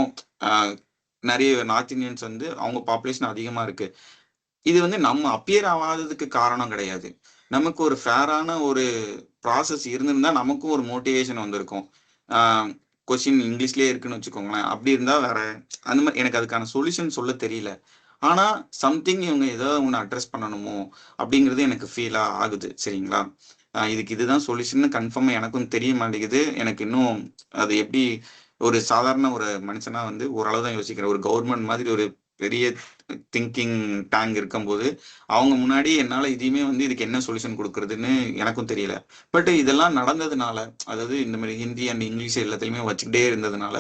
நிறைய நார்த் இந்தியன்ஸ் வந்து அவங்க பாப்புலேஷன் அதிகமாக இருக்கு. இது வந்து நம்ம அப்பியர் ஆகாததுக்கு காரணம் கிடையாது. நமக்கு ஒரு ஃபேரான ஒரு ப்ராசஸ் இருந்திருந்தா நமக்கும் ஒரு மோட்டிவேஷன் வந்திருக்கும். கொஸ்டின் இங்கிலீஷ்லேயே இருக்குன்னு வச்சுக்கோங்களேன். அப்படி இருந்தா வேற அந்த மாதிரி எனக்கு அதுக்கான சொல்யூஷன் சொல்ல தெரியல. ஆனா சம்திங் இவங்க ஏதோ ஒன்று அட்ரஸ் பண்ணணுமோ அப்படிங்கிறது எனக்கு ஃபீலா ஆகுது. சரிங்களா, இதுதான் சொல்யூஷன் கன்ஃபார்மா எனக்கும் தெரிய மாட்டேங்குது. எனக்கு இன்னும் அது எப்படி ஒரு சாதாரண ஒரு மனுஷனா வந்து ஓரளவு தான் யோசிக்கிறேன். ஒரு கவர்மெண்ட் மாதிரி ஒரு பெரிய திங்கிங் டேங்க் இருக்கும்போது அவங்க முன்னாடி என்னால இதையுமே வந்து இதுக்கு என்ன சொல்யூஷன் கொடுக்கறதுன்னு எனக்கும் தெரியல. பட் இதெல்லாம் நடந்ததுனால, அதாவது இந்த மாதிரி ஹிந்தி அண்ட் இங்கிலீஷ் எல்லாத்துலயுமே வச்சுக்கிட்டே இருந்ததுனால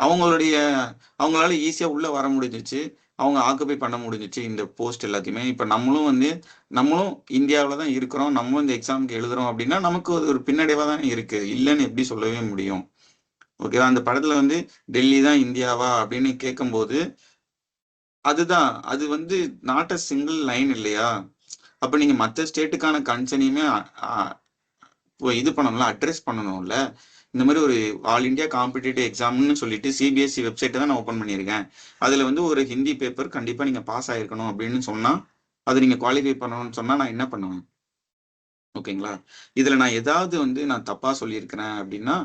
அவங்களால ஈஸியா உள்ள வர முடிஞ்சிச்சு. அவங்க ஆக்குபை பண்ண முடிஞ்சிச்சு இந்த போஸ்ட் எல்லாத்தையுமே. இப்போ நம்மளும் இந்தியாவில் தான் இருக்கிறோம், நம்மளும் இந்த எக்ஸாமுக்கு எழுதுறோம் அப்படின்னா நமக்கு ஒரு பின்னடைவாக தான் இருக்கு, இல்லைன்னு எப்படி சொல்லவே முடியும்? ஓகேவா? அந்த படத்துல வந்து டெல்லி தான் இந்தியாவா அப்படின்னு கேட்கும்போது அதுதான் அது வந்து நாட் அ சிங்கிள் லைன் இல்லையா? அப்ப நீங்க மற்ற ஸ்டேட்டுக்கான கன்சர்னையுமே இது பண்ணணும்ல, அட்ரஸ் பண்ணணும்ல. இந்த மாதிரி ஒரு ஆல் இண்டியா காம்படிட்டிவ் எக்ஸாம்னு சொல்லிட்டு சிபிஎஸ்சி வெப்சைட்டை தான் நான் ஓப்பன் பண்ணியிருக்கேன். அதுல வந்து ஒரு ஹிந்தி பேப்பர் கண்டிப்பா நீங்க பாஸ் ஆயிருக்கணும் அப்படின்னு சொன்னா, அதை நீங்க குவாலிஃபை பண்ணணும்னு சொன்னா நான் என்ன பண்ணுவேன்? ஓகேங்களா? இதுல நான் ஏதாவது வந்து நான் தப்பா சொல்லியிருக்கிறேன் அப்படின்னா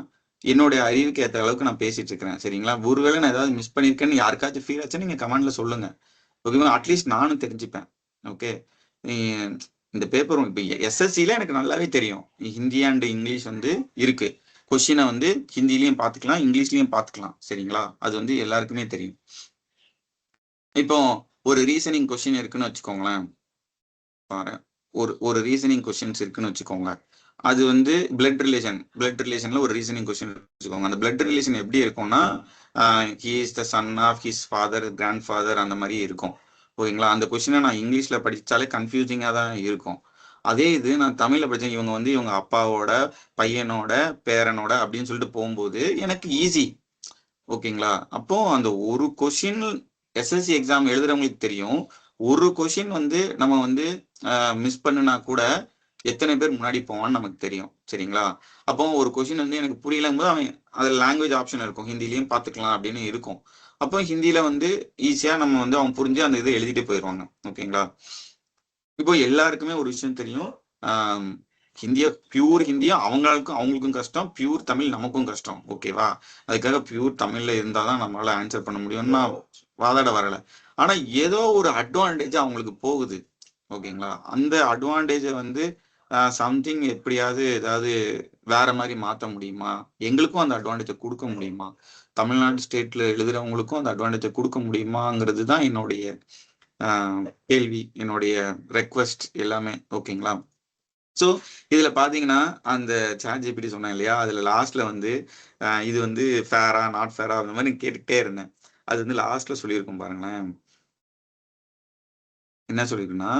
என்னுடைய அறிவுக்கு ஏற்ற அளவுக்கு நான் பேசிட்டு இருக்கிறேன். சரிங்களா? ஒருவேளை நான் ஏதாவது மிஸ் பண்ணியிருக்கேன்னு யாருக்காச்சும் ஃபீல் ஆச்சுன்னா நீங்க கமெண்ட்ல சொல்லுங்க. ஓகேவா? அட்லீஸ்ட் நானும் தெரிஞ்சுப்பேன். ஓகே. இந்த பேப்பர் இப்போ எஸ்எஸ்சில எனக்கு நல்லாவே தெரியும், ஹிந்தி அண்ட் இங்கிலீஷ் வந்து இருக்கு. கொஸ்டினை வந்து ஹிந்திலையும் பார்த்துக்கலாம், இங்கிலீஷ்லயும் பார்த்துக்கலாம். சரிங்களா? அது வந்து எல்லாருக்குமே தெரியும். இப்போ ஒரு ரீசனிங் கொஸ்டின் இருக்குன்னு வச்சுக்கோங்களேன். பாரு, ஒரு ரீசனிங் கொஸ்டின்ஸ் இருக்குன்னு வச்சுக்கோங்க. அது வந்து பிளட் ரிலேஷன்ல ஒரு ரீசனிங் கொஸ்டின் வச்சுக்கோங்க. அந்த பிளட் ரிலேஷன் எப்படி இருக்கும்னா, he is the son of his father, grandfather, அந்த மாதிரி இருக்கும். ஓகேங்களா? அந்த கொஸ்டினை நான் இங்கிலீஷ்ல படிச்சாலே கன்ஃபியூசிங்கா தான் இருக்கும். அதே இது நான் தமிழ்ல படிச்சேன், இவங்க வந்து இவங்க அப்பாவோட பையனோட பேரனோட அப்படின்னு சொல்லிட்டு போகும்போது எனக்கு ஈஸி. ஓகேங்களா? அப்போ அந்த ஒரு கொஸ்டின் எஸ்எஸ்சி எக்ஸாம் எழுதுறவங்களுக்கு தெரியும், ஒரு கொஸ்டின் வந்து நம்ம வந்து மிஸ் பண்ணுனா கூட எத்தனை பேர் முன்னாடி போவான்னு நமக்கு தெரியும். சரிங்களா? அப்போ ஒரு கொஸ்டின் வந்து எனக்கு புரியலங்கும் போது அவன் அதுல லாங்குவேஜ் ஆப்ஷன் இருக்கும், ஹிந்திலையும் பார்த்துக்கலாம் அப்படின்னு இருக்கும். அப்போ ஹிந்தியில வந்து ஈஸியா நம்ம வந்து அவங்க புரிஞ்சு அந்த இதை எழுதிட்டு போயிடுவாங்க. ஓகேங்களா? இப்போ எல்லாருக்குமே ஒரு விஷயம் தெரியும், பியூர் ஹிந்தியும் அவங்களுக்கும் கஷ்டம், பியூர் தமிழ் நமக்கும் கஷ்டம். ஓகேவா? அதுக்காக பியூர் தமிழ்ல இருந்தாதான் நம்மளால ஆன்சர் பண்ண முடியும்னு நான் வாதாட வரல. ஆனா ஏதோ ஒரு அட்வான்டேஜ் அவங்களுக்கு போகுது. ஓகேங்களா? அந்த அட்வான்டேஜை வந்து சம்திங் எப்படியாவது ஏதாவது வேற மாதிரி மாற்ற முடியுமா? எங்களுக்கும் அந்த அட்வான்டேஜை கொடுக்க முடியுமா? தமிழ்நாடு ஸ்டேட்ல எழுதுறவங்களுக்கும் அந்த அட்வான்டேஜை கொடுக்க முடியுமாங்கிறது தான் என்னுடைய கேள்வி, என்னுடைய ரெக்வஸ்ட் எல்லாமே. ஓகேங்களா? ஸோ இதுல பாத்தீங்கன்னா அந்த சாட் ஜிபிடி சொன்னேன் இல்லையா, அதுல லாஸ்ட்ல வந்து இது வந்து ஃபேரா நாட் ஃபேரா அந்த மாதிரி கேட்டுக்கிட்டே இருந்தேன். அது வந்து லாஸ்ட்ல சொல்லியிருக்கும் பாருங்களேன். என்ன சொல்லியிருக்குன்னா,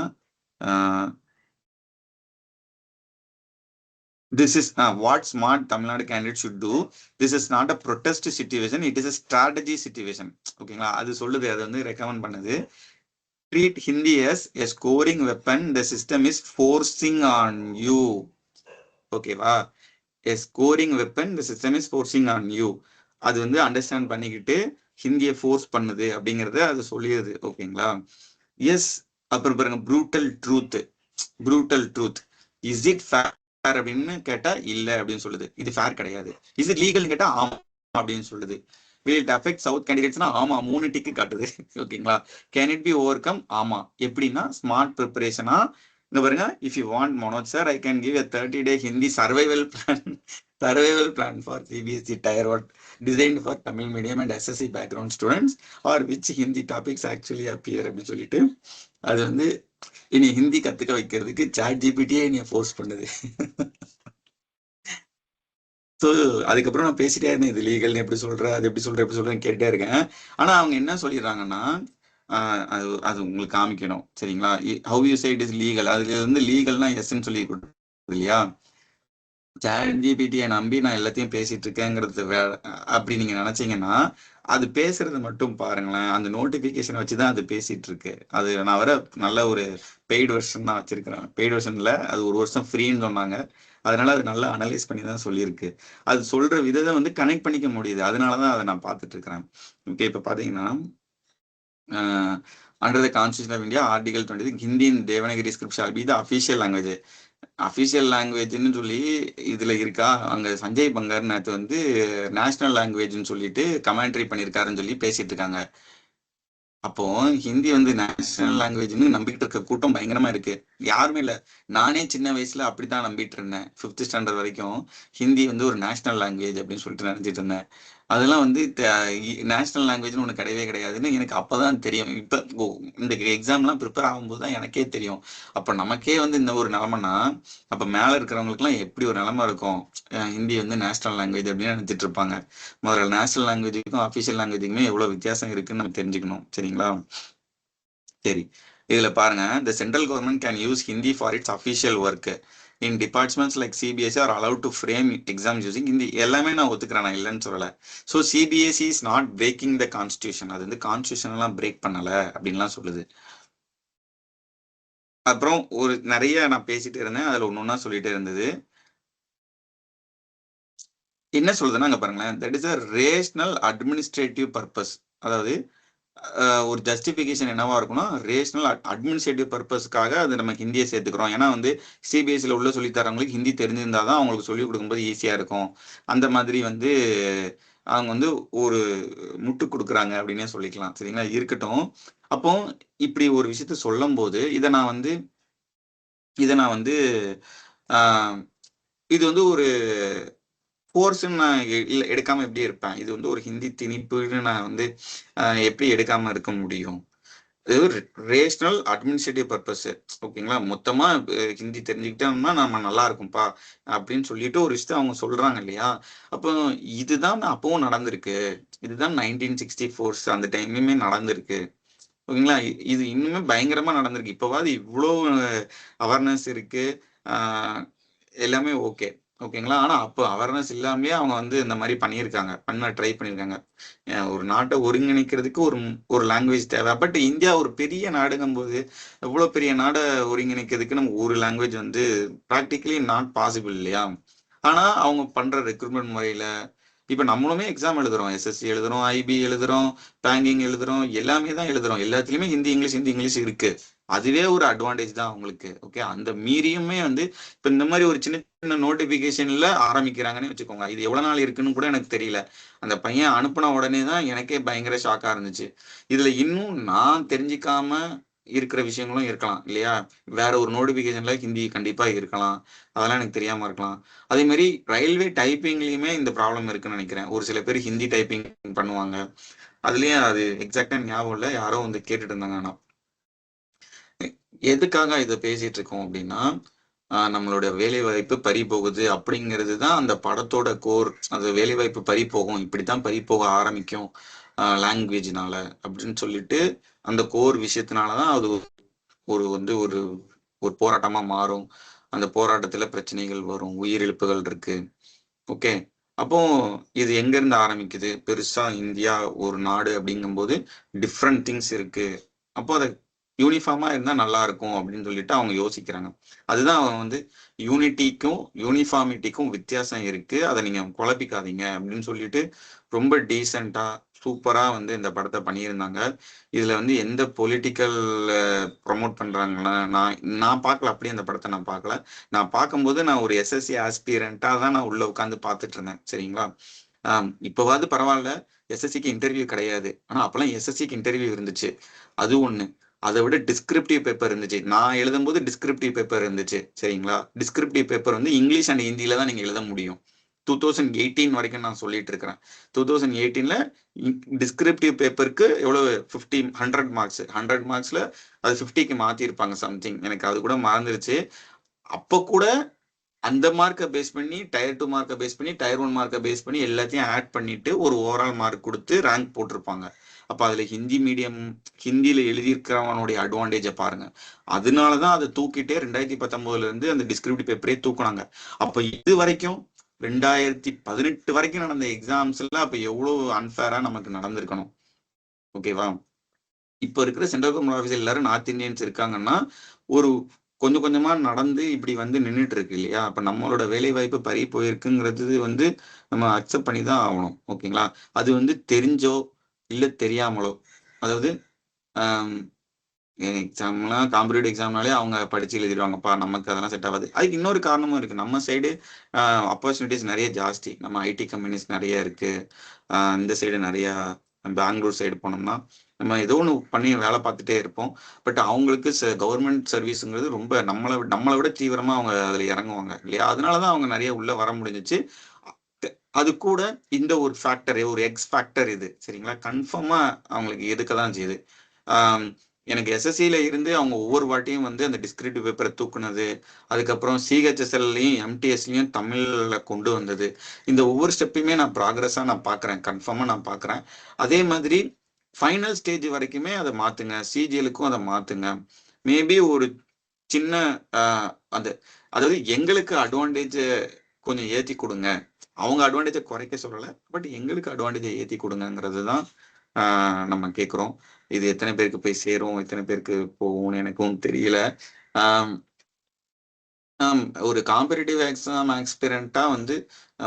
this is what smart Tamil Nadu candidate should do. This is not a protest situation, it is a strategy situation. ஓகேங்களா? அது சொல்லுது, அது வந்து ரெக்கமெண்ட் பண்ணுது. Treat Hindi as a scoring weapon the system is forcing on you. ஓகேவா? a scoring weapon the system is forcing on you. அது வந்து understand பண்ணிக்கிட்டு ஹிந்தியை ஃபோர்ஸ் பண்ணுது அப்படிங்கறத அது சொல்லிடுது. ஓகேங்களா? எஸ். அப்புறம் பாருங்க, brutal truth. Is it fair அப்படின்னு கேட்டா இல்ல அப்படின்னு சொல்லுது, இது ஃபேர் கிடையாது. இஸ் இட் லீகல் கேட்டா ஆமா அப்படின்னு சொல்லுது. will it affect சவுத் கேண்டிடேட்ஸ்னா ஆமா 3 டிக்கு காட்டுது. ஓகேங்களா? Can it be overcome? ஆமா. எப்படின்னா ஸ்மார்ட் ப்ரிப்பரேஷனா இந்த பாருங்க, if you want Manoj sir I can give a 30-day Hindi survival plan for CBSE tier 1 designed for Tamil medium and SSC background students or which Hindi topics actually appear அப்படின்னு சொல்லிட்டு அது வந்து இனி ஹிந்தி கத்துக்க வைக்கிறதுக்கு சாட் ஜிபிடியே என்னைய ஃபோர்ஸ் பண்ணுது. ஸோ அதுக்கப்புறம் நான் பேசிட்டே இருந்தேன், இது லீகல்னு எப்படி சொல்ற, அது எப்படி சொல்றேன்னு கேட்டே இருக்கேன். ஆனா அவங்க என்ன சொல்லிடுறாங்கன்னா, அது அது உங்களுக்கு காமிக்கணும். சரிங்களா? How you say it is legal, அதுல இருந்து லீகல்னா எஸ்ன்னு சொல்லி கொடுக்குது இல்லையா? சாட் ஜிபிடியை நம்பி நான் எல்லாத்தையும் பேசிட்டு இருக்கேங்கிறது அப்படி நீங்க நினைச்சீங்கன்னா அது பேசுறது மட்டும் பாருங்களேன். அந்த நோட்டிபிகேஷன் வச்சுதான் அது பேசிட்டு இருக்கு. அது நான் வர நல்ல ஒரு பெய்டு வெர்ஷன் தான் வச்சிருக்கிறேன். பெய்டு வெர்ஷன்ல அது 1 வருஷம் ஃப்ரீன்னு சொன்னாங்க. அதனால அது நல்லா அனலைஸ் பண்ணி தான் சொல்லியிருக்கு. அது சொல்ற விதத்தை வந்து கனெக்ட் பண்ணிக்க முடியுது. அதனாலதான் அதை நான் பார்த்துட்டு இருக்கிறேன். ஓகே. இப்ப பாத்தீங்கன்னா under the constitution of India article 20 Hindi in Devanagari script shall be the official language. Official லாங்குவேஜ்னு சொல்லி இதுல இருக்கா? அங்க சஞ்சய் பங்கர் நேற்று வந்து நேஷனல் லாங்குவேஜ்னு சொல்லிட்டு கமெண்ட்ரி பண்ணியிருக்காருன்னு சொல்லி பேசிட்டு இருக்காங்க. அப்போ ஹிந்தி வந்து நேஷனல் லாங்குவேஜ்னு நம்பிக்கிட்டு இருக்க கூட்டம் பயங்கரமா இருக்கு. யாருமே இல்ல, நானே சின்ன வயசுல அப்படித்தான் நம்பிட்டு இருந்தேன். 5th ஸ்டாண்டர்ட் வரைக்கும் ஹிந்தி வந்து ஒரு நேஷனல் லாங்குவேஜ் அப்படின்னு சொல்லிட்டு நினைச்சிட்டு இருந்தேன். அதெல்லாம் வந்து நேஷனல் லாங்குவேஜ்னு ஒண்ணு கிடையவே கிடையாதுன்னு எனக்கு அப்பதான் தெரியும். இப்ப இந்த எக்ஸாம்லாம் ப்ரிப்பேர் ஆகும்போது தான் எனக்கே தெரியும். அப்ப நமக்கே வந்து இந்த ஒரு நிலைமைனா அப்ப மேல இருக்கிறவங்களுக்கு எல்லாம் எப்படி ஒரு நிலைமை இருக்கும்? ஹிந்தி வந்து நேஷனல் லாங்குவேஜ் அப்படின்னு நினைச்சிட்டு இருப்பாங்க. முதல்ல நேஷனல் லாங்குவேஜுக்கும் அஃபிஷியல் லாங்குவேஜுக்குமே எவ்வளவு வித்தியாசம் இருக்குன்னு நம்ம தெரிஞ்சுக்கணும். சரிங்களா? சரி, இதுல பாருங்க, the central government can use Hindi for its official work. In departments like CBSE are allowed to frame exams using Hindi. எல்லாமே நான் ஒத்துக்கிறேன், நான் இல்லைன்னு சொல்லல. So CBSE is not breaking the constitution. அது வந்து கான்ஸ்டியூஷன் எல்லாம் பிரேக் பண்ணல அப்படின்லாம் சொல்லுது. அப்புறம் ஒரு நிறைய நான் பேசிட்டு இருந்தேன், அதுல ஒன்னொன்னா சொல்லிட்டே இருந்தது. என்ன சொல்லுதுன்னா அங்க பாருங்களேன், that is a rational administrative purpose. அதாவது ஒரு ஜஸ்டிஃபிகேஷன் என்னவா இருக்கும்னா, ரேஷனல் அட்மினிஸ்ட்ரேட்டிவ் பர்பஸ்க்காக அது நம்ம ஹிந்தியை சேர்த்துக்கிறோம். ஏன்னா வந்து சிபிஎஸ்சியில் உள்ள சொல்லித்தரவங்களுக்கு ஹிந்தி தெரிஞ்சிருந்தா தான் அவங்களுக்கு சொல்லிக் கொடுக்கும்போது ஈஸியாக இருக்கும். அந்த மாதிரி வந்து அவங்க வந்து ஒரு முட்டு கொடுக்குறாங்க அப்படின்னே சொல்லிக்கலாம். சரிங்களா, இருக்கட்டும். அப்போ இப்படி ஒரு விஷயத்த சொல்லும் போது இதை நான் வந்து இது வந்து ஒரு கோர்ஸ்ன்னு நான் எடுக்காம எப்படி இருப்பேன்? இது வந்து ஒரு ஹிந்தி திணிப்புன்னு நான் வந்து எப்படி எடுக்காம இருக்க முடியும்? இது ரேஷனல் அட்மினிஸ்ட்ரேட்டிவ் பர்பஸ். ஓகேங்களா, மொத்தமா ஹிந்தி தெரிஞ்சுக்கிட்டோம்னா நம்ம நல்லா இருக்கும்பா அப்படின்னு சொல்லிட்டு ஒரு விஷயத்த அவங்க சொல்றாங்க இல்லையா? அப்போ இதுதான் அப்பவும் நடந்திருக்கு. இதுதான் 1964 அந்த டைமுமே நடந்திருக்கு. ஓகேங்களா, இது இன்னுமே பயங்கரமா நடந்திருக்கு. இப்போவாது இவ்வளோ அவேர்னஸ் இருக்கு, எல்லாமே ஓகே. ஓகேங்களா, ஆனா அப்போ அவேர்னஸ் இல்லாமலே அவங்க வந்து இந்த மாதிரி ட்ரை பண்ணியிருக்காங்க. ஒரு நாட்டை ஒருங்கிணைக்கிறதுக்கு ஒரு லாங்குவேஜ் தேவை. பட் இந்தியா ஒரு பெரிய நாடுங்கும் போது எவ்வளவு பெரிய நாடை ஒருங்கிணைக்கிறதுக்கு நம்ம ஒரு லாங்குவேஜ் வந்து ப்ராக்டிக்கலி நாட் பாசிபிள் இல்லையா? ஆனா அவங்க பண்ற ரெக்ரூட்மெண்ட் முறையில இப்ப நம்மளுமே எக்ஸாம் எழுதுறோம், எஸ்எஸ்சி எழுதுறோம், ஐபி எழுதுறோம், பேங்கிங் எழுதுறோம், எல்லாமே தான் எழுதுறோம். எல்லாத்துலயுமே ஹிந்தி இங்கிலீஷ் இருக்கு. அதுவே ஒரு அட்வான்டேஜ் தான் அவங்களுக்கு. ஓகே, அந்த மீறியுமே வந்து இப்ப இந்த மாதிரி ஒரு சின்ன சின்ன நோட்டிபிகேஷன்ல ஆரம்பிக்கிறாங்கன்னு வச்சுக்கோங்க. இது எவ்வளவு நாள் இருக்குன்னு கூட எனக்கு தெரியல. அந்த பையன் அனுப்புன உடனே தான் எனக்கே பயங்கர ஷாக்கா இருந்துச்சு. இதுல இன்னும் நான் தெரிஞ்சுக்காம இருக்கிற விஷயங்களும் இருக்கலாம் இல்லையா? வேற ஒரு நோட்டிபிகேஷன்ல ஹிந்தி கண்டிப்பா இருக்கலாம், அதெல்லாம் எனக்கு தெரியாம இருக்கலாம். அதே மாதிரி ரயில்வே டைப்பிங்லயுமே இந்த ப்ராப்ளம் இருக்குன்னு நினைக்கிறேன். ஒரு சில பேர் ஹிந்தி டைப்பிங் பண்ணுவாங்க. அதுலயும் அது எக்ஸாக்டா ஞாபகம் இல்லை, யாரோ வந்து கேட்டுட்டு இருந்தாங்க. ஆனா எதுக்காக இதை பேசிட்டு இருக்கோம் அப்படின்னா, நம்மளோட வேலை வாய்ப்பு பறி போகுது அப்படிங்கிறது தான் அந்த படத்தோட கோர். அது வேலை வாய்ப்பு பறி போகும், இப்படித்தான் பறி போக ஆரம்பிக்கும் லாங்குவேஜ்னால அப்படின்னு சொல்லிட்டு அந்த கோர் விஷயத்தினாலதான் அது ஒரு வந்து ஒரு ஒரு போராட்டமா மாறும். அந்த போராட்டத்துல பிரச்சனைகள் வரும், உயிரிழப்புகள் இருக்கு. ஓகே, அப்போ இது எங்க இருந்து ஆரம்பிக்குது? பெருசா இந்தியா ஒரு நாடு அப்படிங்கும்போது டிஃப்ரெண்ட் திங்ஸ் இருக்கு. அப்போ அதை யூனிஃபார்மா இருந்தா நல்லா இருக்கும் அப்படின்னு சொல்லிட்டு அவங்க யோசிக்கிறாங்க. அதுதான் அவங்க வந்து யூனிஃபார்மிட்டிக்கும் வித்தியாசம் இருக்கு, அதை நீங்க குழப்பிக்காதீங்க அப்படின்னு சொல்லிட்டு ரொம்ப டீசெண்டா சூப்பரா வந்து இந்த படத்தை பண்ணியிருந்தாங்க. இதுல வந்து எந்த பொலிட்டிக்கல் ப்ரொமோட் பண்றாங்கன்னா நான் பார்க்கல. அப்படியே அந்த படத்தை நான் பார்க்கல. நான் பார்க்கும்போது நான் ஒரு எஸ்எஸ்சி ஆஸ்பிரண்டா தான் நான் உள்ள உட்காந்து பார்த்துட்டு இருந்தேன். சரிங்களா, இப்போவாது பரவாயில்ல, எஸ்எஸ்சிக்கு இன்டர்வியூ கிடையாது. ஆனா அப்பெல்லாம் எஸ்எஸ்சிக்கு இன்டர்வியூ இருந்துச்சு, அது ஒண்ணு. அதை விட டிஸ்கிரிப்டிவ் பேப்பர் இருந்துச்சு. நான் எழுதும் போது டிஸ்கிரிப்டிவ் பேப்பர் இருந்துச்சு. சரிங்களா, டிஸ்கிரிப்டிவ் பேப்பர் வந்து இங்கிலீஷ் அண்ட் ஹிந்தியில தான் நீங்க எழுத முடியும். 2018 வரைக்கும் நான் சொல்லிட்டு இருக்கிறேன். 2018ல டிஸ்கிரிப்டிவ் பேப்பருக்கு எவ்வளவு 100 மார்க்ஸ். 100 மார்க்ஸ்ல அது 50க்கு மாத்திருப்பாங்க சம்திங், எனக்கு அது கூட மறந்துருச்சு. அப்ப கூட அந்த மார்க்கை பேஸ் பண்ணி டயர் 2 மார்க்கை பேஸ் பண்ணி டயர் 1 மார்க்கை பேஸ் பண்ணி எல்லாத்தையும் ஆட் பண்ணிட்டு ஒரு ஓவரால் மார்க் கொடுத்து ரேங்க் போட்டிருப்பாங்க. அப்ப அதுல ஹிந்தியில எழுதியிருக்கிறவனுடைய அட்வான்டேஜை பாருங்க. அதனாலதான் அதை தூக்கிட்டே 2019 இருந்து அந்த டிஸ்கிரிப்டிவ் பேப்பரே தூக்குனாங்க. அப்ப இது வரைக்கும் 2018 வரைக்கும் நடந்த எக்ஸாம்ஸ்ல அப்ப எவ்வளவு அன்ஃபேரா நமக்கு நடந்திருக்கணும். ஓகேவா, இப்ப இருக்கிற சென்ட்ரல் கவர்மெண்ட் ஆஃபீஸர் எல்லாரும் நார்த் இந்தியன்ஸ் இருக்காங்கன்னா ஒரு கொஞ்சம் கொஞ்சமா நடந்து இப்படி வந்து நின்றுட்டு இருக்கு இல்லையா? அப்ப நம்மளோட வேலை வாய்ப்பு பறி போயிருக்குங்கிறது வந்து நம்ம அக்செப்ட் பண்ணி தான் ஆகணும். ஓகேங்களா, அது வந்து தெரிஞ்சோ இல்ல தெரியாமலோ. அதாவது எக்ஸாம்லாம் காம்படிட்டிவ் எக்ஸாம்னாலே அவங்க படிச்சு எழுதிடுவாங்கப்பா, நமக்கு அதெல்லாம் செட் ஆகாது. அதுக்கு இன்னொரு காரணமும் இருக்கு. நம்ம சைடு ஆப்பர்ச்சுனிட்டிஸ் நிறைய ஜாஸ்தி, நம்ம ஐடி கம்பெனிஸ் நிறைய இருக்கு. இந்த சைடு நிறைய பெங்களூர் சைடு போனோம்னா நம்ம ஏதோ ஒன்று பண்ணி வேலை பார்த்துட்டே இருப்போம். பட் அவங்களுக்கு கவர்மெண்ட் சர்வீஸுங்கிறது ரொம்ப நம்மளை விட தீவிரமா அவங்க அதுல இறங்குவாங்க இல்லையா? அதனாலதான் அவங்க நிறைய உள்ள வர முடிஞ்சிச்சு. அது கூட இந்த ஒரு ஃபேக்டர், ஒரு எக்ஸ் ஃபேக்டர் இது. சரிங்களா, கன்ஃபார்மா அவங்களுக்கு எதுக்கதான் செய்யுது. எனக்கு எஸ்எஸ்சியில இருந்து அவங்க ஒவ்வொரு வாட்டியும் வந்து அந்த டிஸ்கிரிப்டிவ் பேப்பரை தூக்குனது, அதுக்கப்புறம் சிஹெச்எஸ்எல்லையும் எம்டிஎஸ்லையும் தமிழ்ல கொண்டு வந்தது, இந்த ஒவ்வொரு ஸ்டெப்பையுமே நான் ப்ராக்ரஸா நான் பாக்குறேன், கன்ஃபார்மா நான் பாக்குறேன். அதே மாதிரி ஃபைனல் ஸ்டேஜ் வரைக்குமே அதை மாத்துங்க, சிஜிஎலுக்கும் அதை மாத்துங்க. மேபி ஒரு சின்ன அந்த அதாவது எங்களுக்கு அட்வான்டேஜ் கொஞ்சம் ஏத்தி கொடுங்க, அவங்க அட்வான்டேஜை குறைக்க சொல்லலை, பட் எங்களுக்கு அட்வான்டேஜை ஏத்தி கொடுங்கிறது தான் நம்ம கேட்குறோம். இது எத்தனை பேருக்கு போய் சேரும், எத்தனை பேருக்கு போகும்னு எனக்கும் தெரியல. ஒரு காம்படிட்டிவ் எக்ஸாம் ஆக்ஸ்பிரண்டா வந்து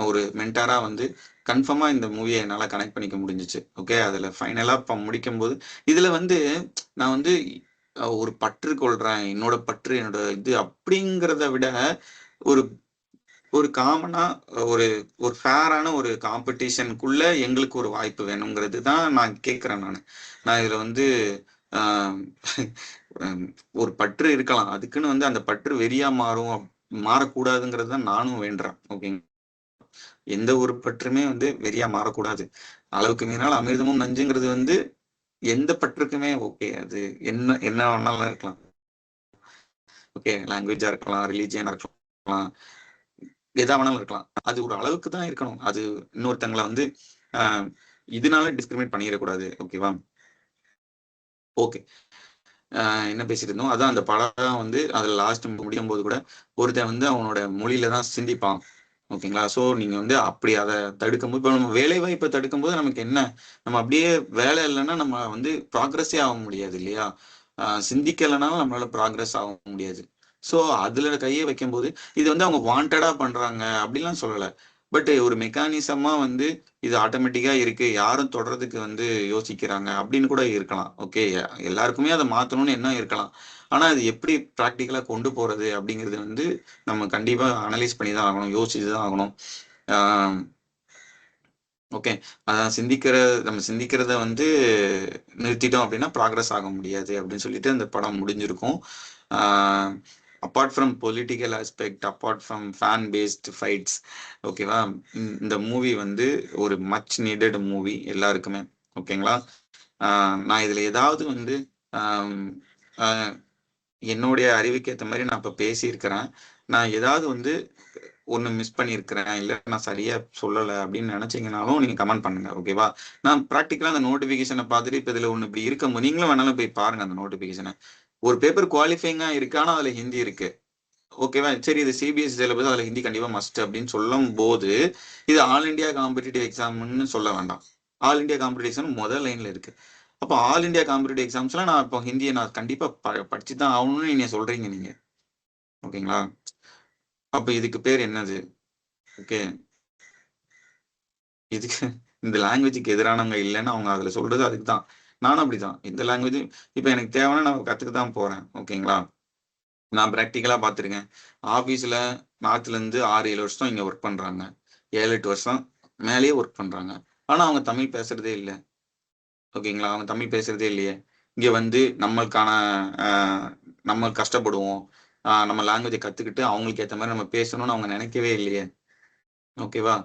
ஒரு மென்டாரா வந்து கன்ஃபார்மா இந்த மூவியை என்னால் கனெக்ட் பண்ணிக்க முடிஞ்சிச்சு. ஓகே, அதில் ஃபைனலாக முடிக்கும் போது இதில் வந்து நான் வந்து ஒரு பற்று கொள்றேன், என்னோட பற்று என்னோட இது அப்படிங்கிறத விட ஒரு ஒரு காமனா ஒரு ஒரு ஃபேரான ஒரு காம்படிஷனுக்குள்ள எங்களுக்கு ஒரு வாய்ப்பு வேணுங்கிறது தான் நான் கேட்குறேன். நான் இதில் வந்து ஒரு பற்று இருக்கலாம், அதுக்குன்னு வந்து அந்த பற்று வெறியா மாறக்கூடாதுங்கிறது தான் நானும் வேண்டுறேன். ஓகேங்க, எந்த ஒரு பற்றுமே வந்து வெறியா மாறக்கூடாது. அளவுக்கு மீறினால் அமிர்தமும் நஞ்சுங்கிறது வந்து எந்த பற்றுக்குமே ஓகே, அது என்ன என்ன வேணாலும் இருக்கலாம். ஓகே, லாங்குவேஜா இருக்கலாம், ரிலீஜியனா இருக்கலாம், எதா வேணாலும் இருக்கலாம். அது ஒரு அளவுக்கு தான் இருக்கணும். அது இன்னொருத்தங்களை வந்து இதனால டிஸ்கிரிமினேட் பண்ணிடக்கூடாது. ஓகேவா? ஓகே, என்ன பேசிட்டு இருந்தோம், அதான் அந்த படம் வந்து அதுல லாஸ்ட் முடியும் போது கூட ஒருத்தன் வந்து அவனோட மொழியில தான் சிந்திப்பான். ஓகேங்களா? ஸோ நீங்க வந்து அப்படி அதை தடுக்கும்போது, இப்போ நம்ம வேலை வாய்ப்பை தடுக்கும்போது நமக்கு என்ன, நம்ம அப்படியே வேலை இல்லைன்னா நம்ம வந்து ப்ராக்ரஸே ஆக முடியாது இல்லையா? சிந்திக்கலைனாலும் நம்மளால ப்ராக்ரஸ் ஆக முடியாது. ஸோ அதுல கையை வைக்கும்போது இது வந்து அவங்க வாண்டடா பண்றாங்க அப்படிலாம் சொல்லலை, பட் ஒரு மெக்கானிசமா வந்து இது ஆட்டோமேட்டிக்கா இருக்கு, யாரும் தொடர்றதுக்கு வந்து யோசிக்கிறாங்க அப்படின்னு கூட இருக்கலாம். ஓகே, எல்லாருக்குமே அதை மாத்தணும்னு என்ன இருக்கலாம். ஆனா அது எப்படி ப்ராக்டிக்கலா கொண்டு போறது அப்படிங்கிறது வந்து நம்ம கண்டிப்பா அனலைஸ் பண்ணி தான் ஆகணும், யோசிச்சு தான் ஆகணும். ஓகே, அதான் நம்ம சிந்திக்கிறத வந்து நிறுத்திட்டோம் அப்படின்னா ப்ராக்ரஸ் ஆக முடியாது அப்படின்னு சொல்லிட்டு அந்த படம் முடிஞ்சிருக்கும். Apart from political aspect, apart from fan based fights, ஓகேவா, இந்த மூவி வந்து ஒரு மச் நீடட் மூவி எல்லாருக்குமே. ஓகேங்களா? நான் இதில் ஏதாவது வந்து என்னுடைய அறிவுக்கு ஏற்ற மாதிரி நான் இப்போ பேசியிருக்கிறேன். நான் ஏதாவது வந்து ஒன்று மிஸ் பண்ணியிருக்கிறேன், இல்லை நான் சரியா சொல்லலை அப்படின்னு நினைச்சீங்கனாலும் நீங்கள் கமெண்ட் பண்ணுங்க. ஓகேவா? நான் ப்ராக்டிக்கலாக அந்த நோட்டிஃபிகேஷனை பார்த்துட்டு இப்போ இதில் ஒன்று இப்படி இருக்கும்போது நீங்களும் வேணாலும் போய் பாருங்க அந்த நோட்டிஃபிகேஷனை. ஒரு பேப்பர் குவாலிஃபைங்கா இருக்கு, ஆனால் அதில் ஹிந்தி இருக்கு. ஓகேவா? சரி, இது சிபிஎஸ்சி சிலபஸ், அதில் ஹிந்தி கண்டிப்பாக மஸ்ட் அப்படின்னு சொல்லும் போது இது ஆல் இண்டியா காம்படிட்டிவ் எக்ஸாம்னு சொல்ல வேண்டாம். ஆல் இண்டியா காம்படிட்டிவ் எக்ஸாம் முதல் லைன்ல இருக்கு. அப்போ ஆல் இண்டியா காம்படிட்டிவ் எக்ஸாம்ஸ்லாம் நான் இப்போ ஹிந்தியை நான் கண்டிப்பாக படிச்சு தான் ஆகணும்னு நீங்க சொல்றீங்க நீங்க. ஓகேங்களா? அப்போ இதுக்கு பேர் என்னது? ஓகே, இதுக்கு இந்த லாங்குவேஜுக்கு எதிரானவங்க இல்லைன்னு அவங்க அதில் சொல்றது அதுக்கு தான். நானும் அப்படிதான். இந்த லாங்குவேஜ் இப்போ எனக்கு தேவைன்னா நான் கற்றுக்க தான் போறேன். ஓகேங்களா? நான் ப்ராக்டிக்கலாக பார்த்துருக்கேன். ஆஃபீஸில் நார்த்லேருந்து 6-7 வருஷம் இங்கே ஒர்க் பண்ணுறாங்க, 7-8 வருஷம் மேலேயே ஒர்க் பண்ணுறாங்க. ஆனால் அவங்க தமிழ் பேசுறதே இல்லை. ஓகேங்களா? அவங்க தமிழ் பேசுறதே இல்லையே. இங்கே வந்து நம்மளுக்கான நம்ம கஷ்டப்படுவோம், நம்ம லாங்குவேஜை கற்றுக்கிட்டு அவங்களுக்கு ஏற்ற மாதிரி நம்ம பேசணும்னு அவங்க நினைக்கவே இல்லையே. ஓகேவா?